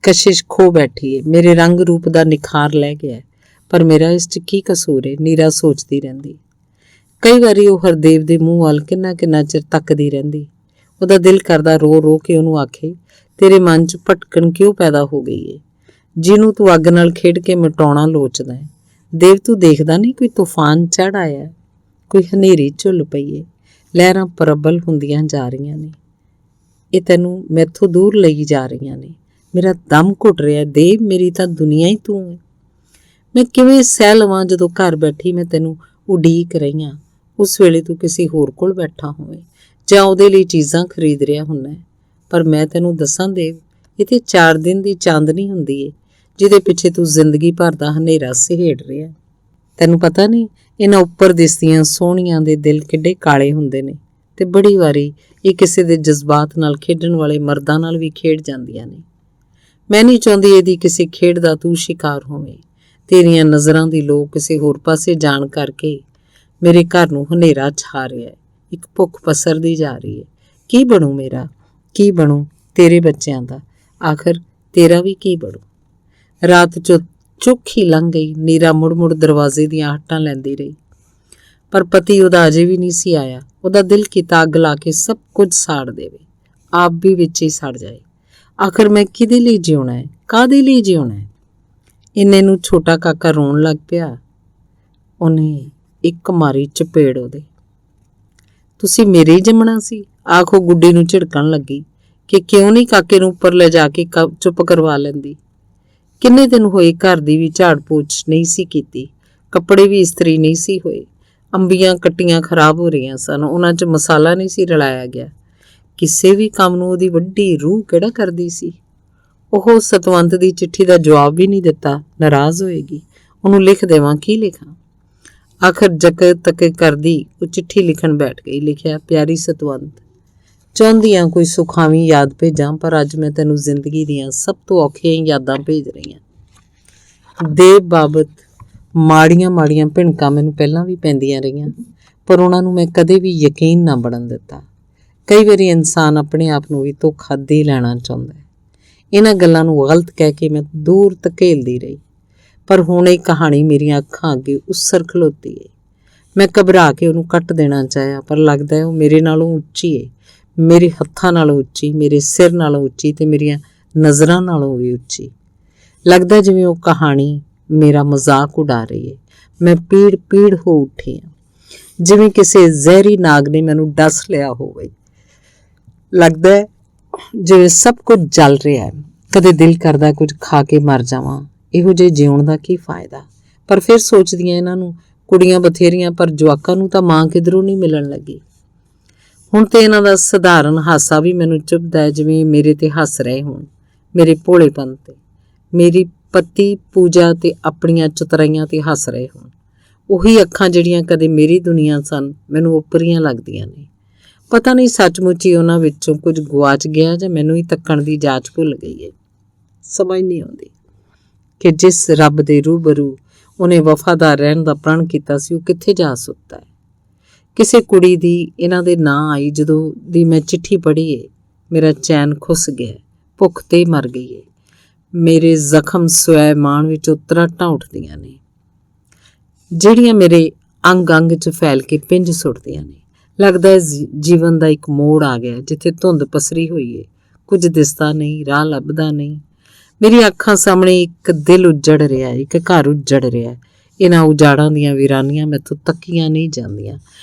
S1: ਕਸ਼ਿਸ਼ ਖੋ ਬੈਠੀ ਏ, ਮੇਰੇ ਰੰਗ ਰੂਪ ਦਾ ਨਿਖਾਰ ਲੈ ਗਿਆ, ਪਰ ਮੇਰਾ ਇਸ 'ਚ ਕੀ ਕਸੂਰ ਏ? ਨੀਰਾ ਸੋਚਦੀ ਰਹਿੰਦੀ। ਕਈ ਵਾਰੀ ਉਹ ਹਰਦੇਵ ਦੇ ਮੂੰਹ ਵੱਲ ਕਿੰਨਾ ਚਿਰ ਤੱਕਦੀ ਰਹਿੰਦੀ। ਉਹਦਾ ਦਿਲ ਕਰਦਾ ਰੋ ਕੇ ਉਹਨੂੰ ਆਖੇ, ਤੇਰੇ ਮਨ 'ਚ ਭਟਕਣ ਕਿਉਂ ਪੈਦਾ ਹੋ ਗਈ ਏ, ਜਿਹਨੂੰ ਤੂੰ ਅੱਗ ਨਾਲ ਖੇਡ ਕੇ ਮਿਟਾਉਣਾ ਲੋਚਦਾ ਹੈ? ਦੇਵ, ਤੂੰ ਦੇਖਦਾ ਨਹੀਂ ਕੋਈ ਤੂਫਾਨ ਚੜ੍ਹ ਆਇਆ, ਕੋਈ ਹਨੇਰੀ ਝੁੱਲ ਪਈ ਏ, ਲਹਿਰਾਂ ਪ੍ਰਬਲ ਹੁੰਦੀਆਂ ਜਾ ਰਹੀਆਂ ਨੇ, ਇਹ ਤੈਨੂੰ ਮੈਥੋਂ ਦੂਰ ਲਈ ਜਾ ਰਹੀਆਂ ਨੇ, ਮੇਰਾ ਦਮ ਘੁੱਟ ਰਿਹਾ। ਦੇਵ, ਮੇਰੀ ਤਾਂ ਦੁਨੀਆ ਹੀ ਤੂੰ ਹੈ। ਮੈਂ ਕਿਵੇਂ ਸਹਿ ਲਵਾਂ ਜਦੋਂ ਘਰ ਬੈਠੀ ਮੈਂ ਤੈਨੂੰ ਉਡੀਕ ਰਹੀ ਹਾਂ, ਉਸ ਵੇਲੇ ਤੂੰ ਕਿਸੇ ਹੋਰ ਕੋਲ ਬੈਠਾ ਹੋਵੇਂ ਜਾਂ ਉਹਦੇ ਲਈ ਚੀਜ਼ਾਂ ਖਰੀਦ ਰਿਹਾ ਹੁੰਦਾ ਹੈ। ਪਰ ਮੈਂ ਤੈਨੂੰ ਦੱਸਾਂ ਦੇਵ, ਇਹ ਤੇ 4 ਦਿਨ ਦੀ ਚਾਂਦਨੀ ਹੁੰਦੀ ਏ ਜਿਹਦੇ ਪਿੱਛੇ ਤੂੰ ਜ਼ਿੰਦਗੀ ਭਰ ਦਾ ਹਨੇਰਾ ਸਹੇੜ ਰਿਹਾ। ਤੈਨੂੰ ਪਤਾ ਨਹੀਂ ਇਹਨਾਂ ਉੱਪਰ ਦਿਸਦੀਆਂ ਸੋਹਣੀਆਂ ਦੇ ਦਿਲ ਕਿੱਡੇ ਕਾਲੇ ਹੁੰਦੇ ਨੇ, ਤੇ ਬੜੀ ਵਾਰੀ ਇਹ ਕਿਸੇ ਦੇ ਜਜ਼ਬਾਤ ਨਾਲ ਖੇਡਣ ਵਾਲੇ ਮਰਦਾਂ ਨਾਲ ਵੀ ਖੇਡ ਜਾਂਦੀਆਂ ਨੇ। ਮੈਂ ਨਹੀਂ ਚਾਹੁੰਦੀ ਇਹਦੀ ਕਿਸੇ ਖੇਡ ਦਾ ਤੂੰ ਸ਼ਿਕਾਰ ਹੋਵੇਂ। ਤੇਰੀਆਂ ਨਜ਼ਰਾਂ ਦੀ ਲੋ ਕਿਸੇ ਹੋਰ ਪਾਸੇ ਜਾਣ ਕਰਕੇ ਮੇਰੇ ਘਰ ਨੂੰ ਹਨੇਰਾ ਛਾ ਰਿਹਾ ਹੈ, ਇੱਕ ਭੁੱਖ ਪਸਰਦੀ ਜਾ ਰਹੀ ਹੈ। ਕੀ ਬਣੂ ਮੇਰਾ? ਕੀ ਬਣੂ ਤੇਰੇ ਬੱਚਿਆਂ ਦਾ? ਆਖਰ ਤੇਰਾ ਵੀ ਕੀ ਬਣੂ? ਰਾਤ ਚੁੱਕ ਹੀ ਲੰਘ ਗਈ। ਨੀਰਾ ਮੁੜ ਦਰਵਾਜ਼ੇ ਦੀਆਂ ਹੱਟਾਂ ਲੈਂਦੀ ਰਹੀ, ਪਰ ਪਤੀ ਉਹਦਾ ਅਜੇ ਵੀ ਨਹੀਂ ਸੀ ਆਇਆ। ਉਹਦਾ ਦਿਲ ਕੀਤਾ ਅੱਗ ਲਾ ਕੇ ਸਭ ਕੁਝ ਸਾੜ ਦੇਵੇ, ਆਪ ਵੀ ਵਿੱਚ ਹੀ ਸੜ ਜਾਏ। ਆਖਰ ਮੈਂ ਕਿਹਦੇ ਲਈ ਜਿਉਣਾ ਹੈ, ਕਾਹਦੇ ਲਈ ਜਿਉਣਾ ਹੈ? ਇੰਨੇ ਨੂੰ ਛੋਟਾ ਕਾਕਾ ਰੋਣ ਲੱਗ ਪਿਆ। ਉਹਨੇ ਇੱਕ ਮਾਰੀ ਚਪੇੜ ਉਹਦੇ। ਤੁਸੀਂ ਮੇਰੇ ਹੀ ਜੰਮਣਾ ਸੀ? ਆਖੋ ਗੁੱਡੀ ਨੂੰ ਝਿੜਕਣ ਲੱਗੀ ਕਿ ਕਿਉਂ ਨਹੀਂ ਕਾਕੇ ਨੂੰ ਉੱਪਰ ਲੈ ਜਾ ਕੇ ਚੁੱਪ ਕਰਵਾ ਲੈਂਦੀ। ਕਿੰਨੇ ਦਿਨ ਹੋਏ ਘਰ ਦੀ ਵੀ ਝਾੜ ਪੋਚ ਨਹੀਂ ਸੀ ਕੀਤੀ, ਕੱਪੜੇ ਵੀ ਇਸਤਰੀ ਨਹੀਂ ਸੀ ਹੋਏ, ਅੰਬੀਆਂ ਕੱਟੀਆਂ ਖਰਾਬ ਹੋ ਰਹੀਆਂ ਸਨ, ਉਹਨਾਂ 'ਚ ਮਸਾਲਾ ਨਹੀਂ ਸੀ ਰਲਾਇਆ ਗਿਆ। ਕਿਸੇ ਵੀ ਕੰਮ ਨੂੰ ਉਹਦੀ ਵੱਡੀ ਰੂਹ ਕਿਹੜਾ ਕਰਦੀ ਸੀ। ਉਹ ਸਤਵੰਤ ਦੀ ਚਿੱਠੀ ਦਾ ਜਵਾਬ ਵੀ ਨਹੀਂ ਦਿੱਤਾ, ਨਾਰਾਜ਼ ਹੋਏਗੀ। ਉਹਨੂੰ ਲਿਖ ਦੇਵਾਂ, ਕੀ ਲਿਖਾਂ? ਆਖਰ ਤੱਕ ਕਰਦੀ ਉਹ ਚਿੱਠੀ ਲਿਖਣ ਬੈਠ ਗਈ। ਲਿਖਿਆ, ਪਿਆਰੀ ਸਤਵੰਤ, ਚਾਹੁੰਦੀ ਹਾਂ ਕੋਈ ਸੁਖਾਵੀਂ ਯਾਦ ਭੇਜਾਂ, ਪਰ ਅੱਜ ਮੈਂ ਤੈਨੂੰ ਜ਼ਿੰਦਗੀ ਦੀਆਂ ਸਭ ਤੋਂ ਔਖੀਆਂ ਯਾਦਾਂ ਭੇਜ ਰਹੀ ਹਾਂ। ਦੇਵ ਬਾਬਤ ਮਾੜੀਆਂ ਭਿਣਕਾਂ ਮੈਨੂੰ ਪਹਿਲਾਂ ਵੀ ਪੈਂਦੀਆਂ ਰਹੀਆਂ, ਪਰ ਉਹਨਾਂ ਨੂੰ ਮੈਂ ਕਦੇ ਵੀ ਯਕੀਨ ਨਾ ਬਣਨ ਦਿੱਤਾ। ਕਈ ਵਾਰੀ ਇਨਸਾਨ ਆਪਣੇ ਆਪ ਨੂੰ ਵੀ ਧੋਖਾ ਦੇ ਲੈਣਾ ਚਾਹੁੰਦਾ ਹੈ। ਇਹਨਾਂ ਗੱਲਾਂ ਨੂੰ ਗਲਤ ਕਹਿ ਕੇ ਮੈਂ ਦੂਰ ਧਕੇਲਦੀ ਰਹੀ, ਪਰ ਹੁਣ ਇਹ ਕਹਾਣੀ ਮੇਰੀਆਂ ਅੱਖਾਂ ਅੱਗੇ ਉਸਰ ਖਲੋਤੀ ਏ। ਮੈਂ ਘਬਰਾ ਕੇ ਉਹਨੂੰ ਕੱਟ ਦੇਣਾ ਚਾਹਿਆ, ਪਰ ਲੱਗਦਾ ਉਹ ਮੇਰੇ ਨਾਲੋਂ ਉੱਚੀ ਏ, ਮੇਰੇ ਹੱਥਾਂ ਨਾਲੋਂ ਉੱਚੀ, ਮੇਰੇ ਸਿਰ ਨਾਲੋਂ ਉੱਚੀ ਤੇ ਮੇਰੀਆਂ ਨਜ਼ਰਾਂ ਨਾਲੋਂ ਵੀ ਉੱਚੀ। ਲੱਗਦਾ ਜਿਵੇਂ ਉਹ ਕਹਾਣੀ ਮੇਰਾ ਮਜ਼ਾਕ ਉਡਾ ਰਹੀ ਹੈ। ਮੈਂ ਪੀੜ ਹੋ ਉੱਠੀ ਹਾਂ, ਜਿਵੇਂ ਕਿਸੇ ਜ਼ਹਿਰੀ ਨਾਗ ਨੇ ਮੈਨੂੰ ਡਸ ਲਿਆ ਹੋਵੇ। ਲੱਗਦਾ ਹੈ ਜਿਵੇਂ ਸਭ ਕੁਝ ਜਲ ਰਿਹਾ ਹੈ। ਕਦੇ ਦਿਲ ਕਰਦਾ ਕੁਝ ਖਾ ਕੇ ਮਰ ਜਾਵਾਂ, ਇਹੋ ਜਿਹੇ ਜਿਉਣ ਦਾ ਕੀ ਫਾਇਦਾ। ਪਰ ਫਿਰ ਸੋਚਦੀਆਂ ਇਹਨਾਂ ਨੂੰ ਕੁੜੀਆਂ ਬਥੇਰੀਆਂ, ਪਰ ਜਵਾਕਾਂ ਨੂੰ ਤਾਂ ਮਾਂ ਕਿਧਰੋਂ ਨਹੀਂ ਮਿਲਣ ਲੱਗੀ। ਹੁਣ ਤੇ ਇਹਨਾਂ ਦਾ ਸਧਾਰਨ ਹਾਸਾ ਵੀ ਮੈਨੂੰ ਚੁਭਦਾ ਹੈ, ਜਿਵੇਂ ਮੇਰੇ ਤੇ ਹੱਸ ਰਹੇ ਹੋਣ, ਮੇਰੇ ਭੋਲੇਪਨ ਤੇ, ਮੇਰੀ ਪਤੀ ਪੂਜਾ ਤੇ ਆਪਣੀਆਂ ਚਤਰਾਈਆਂ ਤੇ ਹੱਸ ਰਹੇ ਹੋਣ। ਉਹੀ ਅੱਖਾਂ ਜਿਹੜੀਆਂ ਕਦੇ ਮੇਰੀ ਦੁਨੀਆ ਸਨ, ਮੈਨੂੰ ਓਪਰੀਆਂ ਲੱਗਦੀਆਂ ਨੇ। ਪਤਾ ਨਹੀਂ ਸੱਚਮੁੱਚ ਹੀ ਉਹਨਾਂ ਵਿੱਚੋਂ ਕੁਝ ਗੁਆਚ ਗਿਆ ਜਾਂ ਮੈਨੂੰ ਹੀ ਤੱਕਣ ਦੀ ਜਾਚ ਭੁੱਲ ਗਈ ਹੈ। ਸਮਝ ਨਹੀਂ ਆਉਂਦੀ ਕਿ ਜਿਸ ਰੱਬ ਦੇ ਰੂਬਰੂ ਉਹਨੇ ਵਫਾਦਾਰ ਰਹਿਣ ਦਾ ਪ੍ਰਣ ਕੀਤਾ ਸੀ, ਉਹ ਕਿੱਥੇ ਜਾ ਸੁੱਤਾ ਹੈ। ਕਿਸੇ ਕੁੜੀ ਦੀ ਇਹਨਾਂ ਦੇ ਨਾਂ ਆਈ ਜਦੋਂ ਦੀ ਮੈਂ ਚਿੱਠੀ ਪੜ੍ਹੀ ਏ, ਮੇਰਾ ਚੈਨ ਖੁੱਸ ਗਿਆ, ਭੁੱਖ ਤੇ ਮਰ ਗਈ ਏ। ਮੇਰੇ ਜ਼ਖਮ ਸਵੈਮਾਨ ਵਿੱਚ ਉਤਰਾਟਾਂ ਉੱਠਦੀਆਂ ਨੇ, ਜਿਹੜੀਆਂ ਮੇਰੇ ਅੰਗ ਅੰਗ 'ਚ ਫੈਲ ਕੇ ਪਿੰਜ ਸੁੱਟਦੀਆਂ ਨੇ। ਲੱਗਦਾ ਹੈ ਜੀਵਨ ਦਾ ਇੱਕ ਮੋੜ ਆ ਗਿਆ, ਜਿੱਥੇ ਧੁੰਦ ਪਸਰੀ ਹੋਈ ਏ, ਕੁਝ ਦਿਸਦਾ ਨਹੀਂ, ਰਾਹ ਲੱਭਦਾ ਨਹੀਂ। ਮੇਰੀ ਅੱਖਾਂ ਸਾਹਮਣੇ ਇੱਕ ਦਿਲ ਉੱਜੜ ਰਿਹਾ, ਇੱਕ ਘਰ ਉੱਜੜ ਰਿਹਾ। ਇਹਨਾਂ ਉਜਾੜਾਂ ਦੀਆਂ ਵੀਰਾਨੀਆਂ ਮੈਥੋਂ ਤੱਕੀਆਂ ਨਹੀਂ ਜਾਂਦੀਆਂ।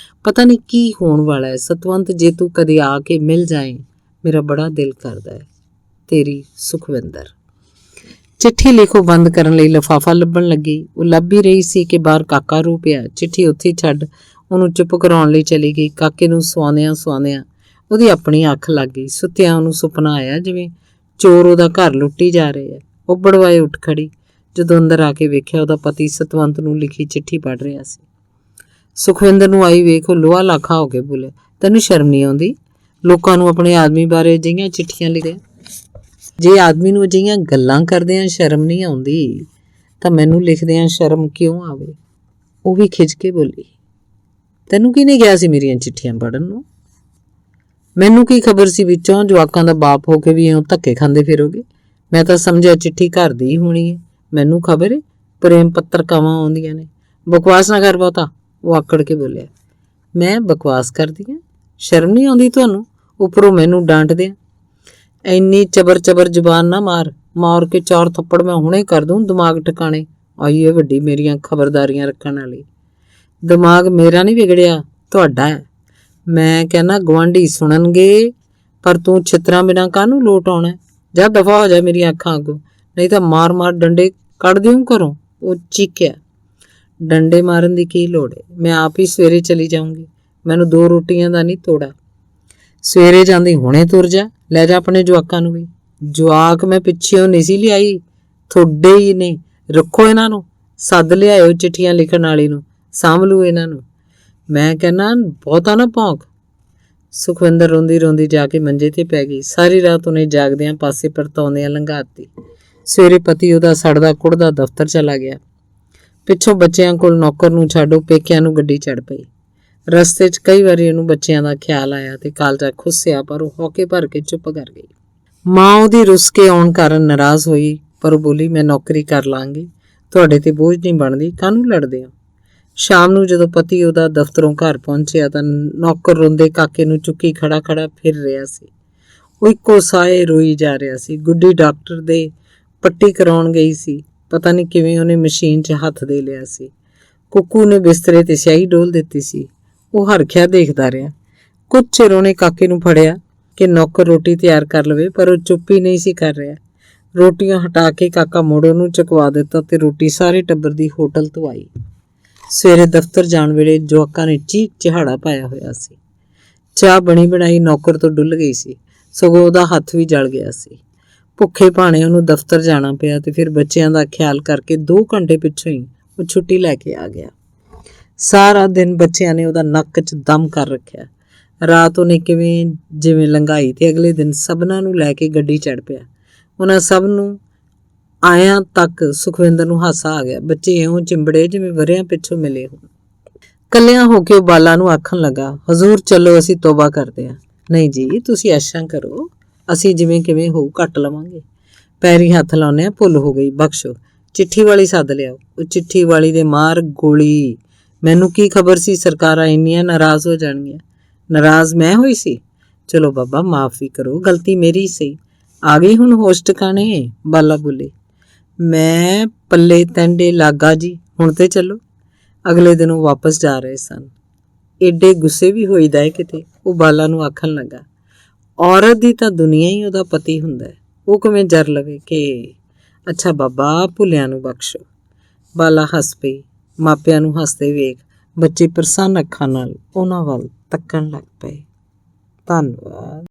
S1: ਪਤਾ ਨਹੀਂ ਕੀ ਹੋਣ ਵਾਲਾ ਹੈ। ਸਤਵੰਤ, ਜੇ ਤੂੰ ਕਦੇ ਆ ਕੇ ਮਿਲ ਜਾਏ, ਮੇਰਾ ਬੜਾ ਦਿਲ ਕਰਦਾ ਹੈ। ਤੇਰੀ ਸੁਖਵਿੰਦਰ। ਚਿੱਠੀ ਲਿਖੋ ਬੰਦ ਕਰਨ ਲਈ ਲਿਫਾਫਾ ਲੱਭਣ ਲੱਗੀ। ਉਹ ਲੱਭ ਹੀ ਰਹੀ ਸੀ ਕਿ ਬਾਹਰ ਕਾਕਾ ਰੂ ਪਿਆ। ਚਿੱਠੀ ਉੱਥੇ ਛੱਡ ਉਹਨੂੰ ਚੁੱਪ ਕਰਾਉਣ ਲਈ ਚਲੀ ਗਈ। ਕਾਕੇ ਨੂੰ ਸਵਾਉਂਦਿਆਂ ਉਹਦੀ ਆਪਣੀ ਅੱਖ ਲੱਗ ਗਈ। ਸੁੱਤਿਆਂ ਉਹਨੂੰ ਸੁਪਨਾ ਆਇਆ ਜਿਵੇਂ ਚੋਰ ਉਹਦਾ ਘਰ ਲੁੱਟੀ ਜਾ ਰਹੇ ਆ। ਉਹ ਬੜਵਾਏ ਉੱਠ ਖੜੀ। ਜਦੋਂ ਅੰਦਰ ਆ ਕੇ ਵੇਖਿਆ, ਉਹਦਾ ਪਤੀ ਸਤਵੰਤ ਨੂੰ ਲਿਖੀ ਚਿੱਠੀ ਪੜ੍ਹ ਰਿਹਾ ਸੀ। ਸੁਖਵਿੰਦਰ ਨੂੰ ਆਈ ਵੇਖ ਉਹ ਲੋਹਾ ਲਾਖਾ ਹੋ ਕੇ ਬੋਲਿਆ, ਤੈਨੂੰ ਸ਼ਰਮ ਨਹੀਂ ਆਉਂਦੀ? ਲੋਕਾਂ ਨੂੰ ਆਪਣੇ ਆਦਮੀ ਬਾਰੇ ਅਜਿਹੀਆਂ ਚਿੱਠੀਆਂ ਲਿਖਦੇ? ਜੇ ਆਦਮੀ ਨੂੰ ਅਜਿਹੀਆਂ ਗੱਲਾਂ ਕਰਦਿਆਂ ਸ਼ਰਮ ਨਹੀਂ ਆਉਂਦੀ ਤਾਂ ਮੈਨੂੰ ਲਿਖਦਿਆਂ ਸ਼ਰਮ ਕਿਉਂ ਆਵੇ? ਉਹ ਵੀ ਖਿੱਚ ਕੇ ਬੋਲੀ, ਤੈਨੂੰ ਕਿਹਨੇ ਕਿਹਾ ਸੀ ਮੇਰੀਆਂ ਚਿੱਠੀਆਂ ਪੜ੍ਹਨ ਨੂੰ? ਮੈਨੂੰ ਕੀ ਖਬਰ ਸੀ ਵਿੱਚੋਂ ਜਵਾਕਾਂ ਦਾ ਬਾਪ ਹੋ ਕੇ ਵੀ ਇਉਂ ਧੱਕੇ ਖਾਂਦੇ ਫਿਰੋਗੇ? ਮੈਂ ਤਾਂ ਸਮਝਿਆ ਚਿੱਠੀ ਘਰ ਦੀ ਹੀ ਹੋਣੀ ਹੈ। ਮੈਨੂੰ ਖਬਰ ਏ ਪ੍ਰੇਮ ਪੱਤਰਕਾਵਾਂ ਆਉਂਦੀਆਂ ਨੇ। ਬਕਵਾਸ ਨਾ ਕਰ ਬਹੁਤਾ, ਉਹ ਆਕੜ ਕੇ ਬੋਲਿਆ। ਮੈਂ ਬਕਵਾਸ ਕਰਦੀ ਹਾਂ? ਸ਼ਰਮ ਨਹੀਂ ਆਉਂਦੀ ਤੁਹਾਨੂੰ? ਉੱਪਰੋਂ ਮੈਨੂੰ ਡਾਂਟਦੇ ਆ। ਇੰਨੀ ਚਬਰ ਜ਼ੁਬਾਨ ਨਾ ਮਾਰ ਕੇ 4 ਥੱਪੜ ਮੈਂ ਹੁਣੇ ਕਰ ਦੂੰ ਦਿਮਾਗ ਟਿਕਾਣੇ। ਆਈ ਹੈ ਵੱਡੀ ਮੇਰੀਆਂ ਖਬਰਦਾਰੀਆਂ ਰੱਖਣ ਵਾਲੀ। ਦਿਮਾਗ ਮੇਰਾ ਨਹੀਂ ਵਿਗੜਿਆ, ਤੁਹਾਡਾ ਹੈ। ਮੈਂ ਕਹਿੰਦਾ ਗੁਆਂਢੀ ਸੁਣਨਗੇ, ਪਰ ਤੂੰ ਛਿੱਤਰਾਂ ਬਿਨਾਂ ਕਾਹਨੂੰ ਲੋਟ ਆਉਣਾ? ਜਾ ਦਫਾ ਹੋ ਜਾ ਮੇਰੀਆਂ ਅੱਖਾਂ ਅੱਗੋਂ, ਨਹੀਂ ਤਾਂ ਮਾਰ ਡੰਡੇ ਕੱਢ ਦਿਉਂ ਘਰੋਂ। ਉਹ ਚੀਕਿਆ। ਡੰਡੇ ਮਾਰਨ ਦੀ ਕੀ ਲੋੜ ਹੈ? ਮੈਂ ਆਪ ਹੀ ਸਵੇਰੇ ਚਲੀ ਜਾਊਂਗੀ। ਮੈਨੂੰ 2 ਰੋਟੀਆਂ ਦਾ ਨਹੀਂ ਤੋੜਾ। ਸਵੇਰੇ ਜਾਂਦੀ ਹੁਣੇ ਤੁਰ ਜਾ, ਲੈ ਜਾ ਆਪਣੇ ਜਵਾਕਾਂ ਨੂੰ ਵੀ। ਜਵਾਕ ਮੈਂ ਪਿੱਛੇੋਂ ਨਹੀਂ ਸੀ ਲਿਆਈ, ਤੁਹਾਡੇ ਹੀ ਨੇ। ਰੱਖੋ ਇਹਨਾਂ ਨੂੰ, ਸੱਦ ਲਿਆਇਓ ਚਿੱਠੀਆਂ ਲਿਖਣ ਵਾਲੀ ਨੂੰ, ਸਾਂਭ ਲੂ ਇਹਨਾਂ ਨੂੰ। ਮੈਂ ਕਹਿੰਦਾ ਬਹੁਤਾ ਨਾ ਭੌਂਕ। ਸੁਖਵਿੰਦਰ ਰੋਂਦੀ ਜਾ ਕੇ ਮੰਜੇ ਤੇ ਪੈ ਗਈ। ਸਾਰੀ ਰਾਤ ਉਹਨੇ ਜਾਗਦਿਆਂ ਪਾਸੇ ਪਰਤਾਉਂਦਿਆਂ ਲੰਘਾਤੀ। ਸਵੇਰੇ ਪਤੀ ਉਹਦਾ ਸੜਦਾ ਕੁੜਦਾ ਦਫ਼ਤਰ ਚਲਾ ਗਿਆ। ਪਿੱਛੋਂ ਬੱਚਿਆਂ ਕੋਲ ਨੌਕਰ ਨੂੰ ਛੱਡ ਉਹ ਪੇਕਿਆਂ ਨੂੰ ਗੱਡੀ ਚੜ੍ਹ ਪਈ। ਰਸਤੇ 'ਚ ਕਈ ਵਾਰੀ ਉਹਨੂੰ ਬੱਚਿਆਂ ਦਾ ਖਿਆਲ ਆਇਆ ਤੇ ਕਾਲਜਾ ਖੁੱਸਿਆ, ਪਰ ਉਹ ਹੌਕੇ ਭਰ ਕੇ ਚੁੱਪ ਕਰ ਗਈ। ਮਾਂ ਉਹਦੀ ਰੁੱਸ ਕੇ ਆਉਣ ਕਾਰਨ ਨਾਰਾਜ਼ ਹੋਈ, ਪਰ ਉਹ ਬੋਲੀ, ਮੈਂ ਨੌਕਰੀ ਕਰ ਲਾਂਗੀ, ਤੁਹਾਡੇ ਤੇ ਬੋਝ ਨਹੀਂ ਬਣਦੀ, ਕਾਹਨੂੰ ਲੜਦੇ ਹੋ? ਸ਼ਾਮ ਨੂੰ ਜਦੋਂ ਪਤੀ ਉਹਦਾ ਦਫ਼ਤਰੋਂ ਘਰ ਪਹੁੰਚਿਆ ਤਾਂ ਨੌਕਰ ਰੋਂਦੇ ਕਾਕੇ ਨੂੰ ਚੁੱਕੀ ਖੜਾ ਫਿਰ ਰਿਹਾ ਸੀ। ਉਹ ਇੱਕੋ ਸਾਏ ਰੋਈ ਜਾ ਰਿਹਾ ਸੀ। ਗੁੱਡੀ ਡਾਕਟਰ ਦੇ ਪੱਟੀ ਕਰਾਉਣ ਗਈ ਸੀ। ਪਤਾ ਨਹੀਂ ਕਿਵੇਂ ਉਹਨੇ ਮਸ਼ੀਨ 'ਚ ਹੱਥ ਦੇ ਲਿਆ ਸੀ। ਕੁੱਕੂ ਨੇ ਬਿਸਤਰੇ ਤੇ ਸਿਆਹੀ ਡੋਲ ਦਿੱਤੀ ਸੀ। ਉਹ ਹਰਖਿਆ ਦੇਖਦਾ ਰਿਹਾ। ਕੁਝ ਚਿਰ ਉਹਨੇ ਕਾਕੇ ਨੂੰ ਫੜਿਆ ਕਿ ਨੌਕਰ ਰੋਟੀ ਤਿਆਰ ਕਰ ਲਵੇ, ਪਰ ਉਹ ਚੁੱਪ ਹੀ ਨਹੀਂ ਸੀ ਕਰ ਰਿਹਾ। ਰੋਟੀਆਂ ਹਟਾ ਕੇ ਕਾਕਾ ਮੁੜ ਉਹਨੂੰ ਚੁਕਵਾ ਦਿੱਤਾ ਤੇ ਰੋਟੀ ਸਾਰੇ ਟੱਬਰ ਦੀ ਹੋਟਲ ਤੋਂ ਆਈ। ਸਵੇਰੇ ਦਫ਼ਤਰ ਜਾਣ ਵੇਲੇ ਜਵਾਕਾਂ ਨੇ ਚੀਕ ਚਿਹਾੜਾ ਪਾਇਆ ਹੋਇਆ ਸੀ। ਚਾਹ ਬਣੀ ਬਣਾਈ ਨੌਕਰ ਤੋਂ ਡੁੱਲ ਗਈ ਸੀ, ਸਗੋਂ ਉਹਦਾ ਹੱਥ ਵੀ ਜਲ ਗਿਆ ਸੀ। ਭੁੱਖੇ ਭਾਣੇ ਉਹਨੂੰ ਦਫ਼ਤਰ ਜਾਣਾ ਪਿਆ ਤੇ ਫਿਰ ਬੱਚਿਆਂ ਦਾ ਖਿਆਲ ਕਰਕੇ 2 ਘੰਟੇ ਪਿੱਛੋਂ ਹੀ ਉਹ ਛੁੱਟੀ ਲੈ ਕੇ ਆ ਗਿਆ। ਸਾਰਾ ਦਿਨ ਬੱਚਿਆਂ ਨੇ ਉਹਦਾ ਨੱਕ 'ਚ ਦਮ ਕਰ ਰੱਖਿਆ। ਰਾਤ ਉਹਨੇ ਜਿਵੇਂ ਲੰਘਾਈ ਤੇ ਅਗਲੇ ਦਿਨ ਸਭਨਾਂ ਨੂੰ ਲੈ ਕੇ ਗੱਡੀ ਚੜ੍ਹ ਪਿਆ। ਉਹਨਾਂ ਸਭ ਨੂੰ ਆਇਆਂ ਤੱਕ ਸੁਖਵਿੰਦਰ ਨੂੰ ਹਾਸਾ ਆ ਗਿਆ। ਬੱਚੇ ਇਉਂ ਚਿੰਬੜੇ ਜਿਵੇਂ ਵਰਿਆਂ ਪਿੱਛੋਂ ਮਿਲੇ ਹੋਣ। ਕੱਲਿਆਂ ਹੋ ਕੇ ਉਹ ਬਾਲਾ ਨੂੰ ਆਖਣ ਲੱਗਾ, ਹਜ਼ੂਰ ਚਲੋ ਅਸੀਂ ਤੋਬਾ ਕਰਦੇ ਹਾਂ। ਨਹੀਂ ਜੀ, ਤੁਸੀਂ ਐਸ਼ਾਂ ਕਰੋ, ਅਸੀਂ ਜਿਵੇਂ ਕਿਵੇਂ ਹੋਊ ਕੱਟ ਲਵਾਂਗੇ। ਪੈਰੀ ਹੱਥ ਲਾਉਂਦੇ ਆ, ਭੁੱਲ ਹੋ ਗਈ, ਬਖਸ਼ੋ। ਚਿੱਠੀ ਵਾਲੀ ਸੱਦ ਲਿਆਓ। ਉਹ ਚਿੱਠੀ ਵਾਲੀ ਦੇ ਮਾਰ ਗੋਲੀ। ਮੈਨੂੰ ਕੀ ਖਬਰ ਸੀ ਸਰਕਾਰਾਂ ਇੰਨੀਆਂ ਨਾਰਾਜ਼ ਹੋ ਜਾਣਗੀਆਂ। ਨਾਰਾਜ਼ ਮੈਂ ਹੋਈ ਸੀ? ਚਲੋ ਬਾਬਾ ਮਾਫ ਵੀ ਕਰੋ, ਗਲਤੀ ਮੇਰੀ ਸਹੀ। ਆ ਗਈ ਹੁਣ ਹੋਸ਼ ਟਿਕਾਣੇ? ਬਾਲਾ ਬੋਲੀ। ਮੈਂ ਪੱਲੇ ਤੈਂਡੇ ਲਾਗਾ ਜੀ, ਹੁਣ ਤੇ ਚੱਲੋ। ਅਗਲੇ ਦਿਨ ਉਹ ਵਾਪਸ ਜਾ ਰਹੇ ਸਨ। ਏਡੇ ਗੁੱਸੇ ਵੀ ਹੋਈਦਾ ਹੈ ਕਿਤੇ। ਉਹ ਬਾਲਾ ਨੂੰ ਆਖਣ ਲੱਗਾ, ਔਰਤ ਦੀ ਤਾਂ ਦੁਨੀਆ ਹੀ ਉਹਦਾ ਪਤੀ ਹੁੰਦਾ ਹੈ। ਉਹ ਕਿਵੇਂ ਜਰ ਲਵੇ ਕਿ ਅੱਛਾ ਬਾਬਾ ਭੁੱਲਿਆਂ ਨੂੰ ਬਖਸ਼ੋ। ਬਾਲਾ ਹੱਸ ਪਈ। ਮਾਪਿਆਂ ਨੂੰ ਹੱਸਦੇ ਵੇਖ ਬੱਚੇ ਪ੍ਰਸੰਨ ਅੱਖਾਂ ਨਾਲ ਉਹਨਾਂ ਵੱਲ ਤੱਕਣ ਲੱਗ ਪਏ। ਧੰਨਵਾਦ।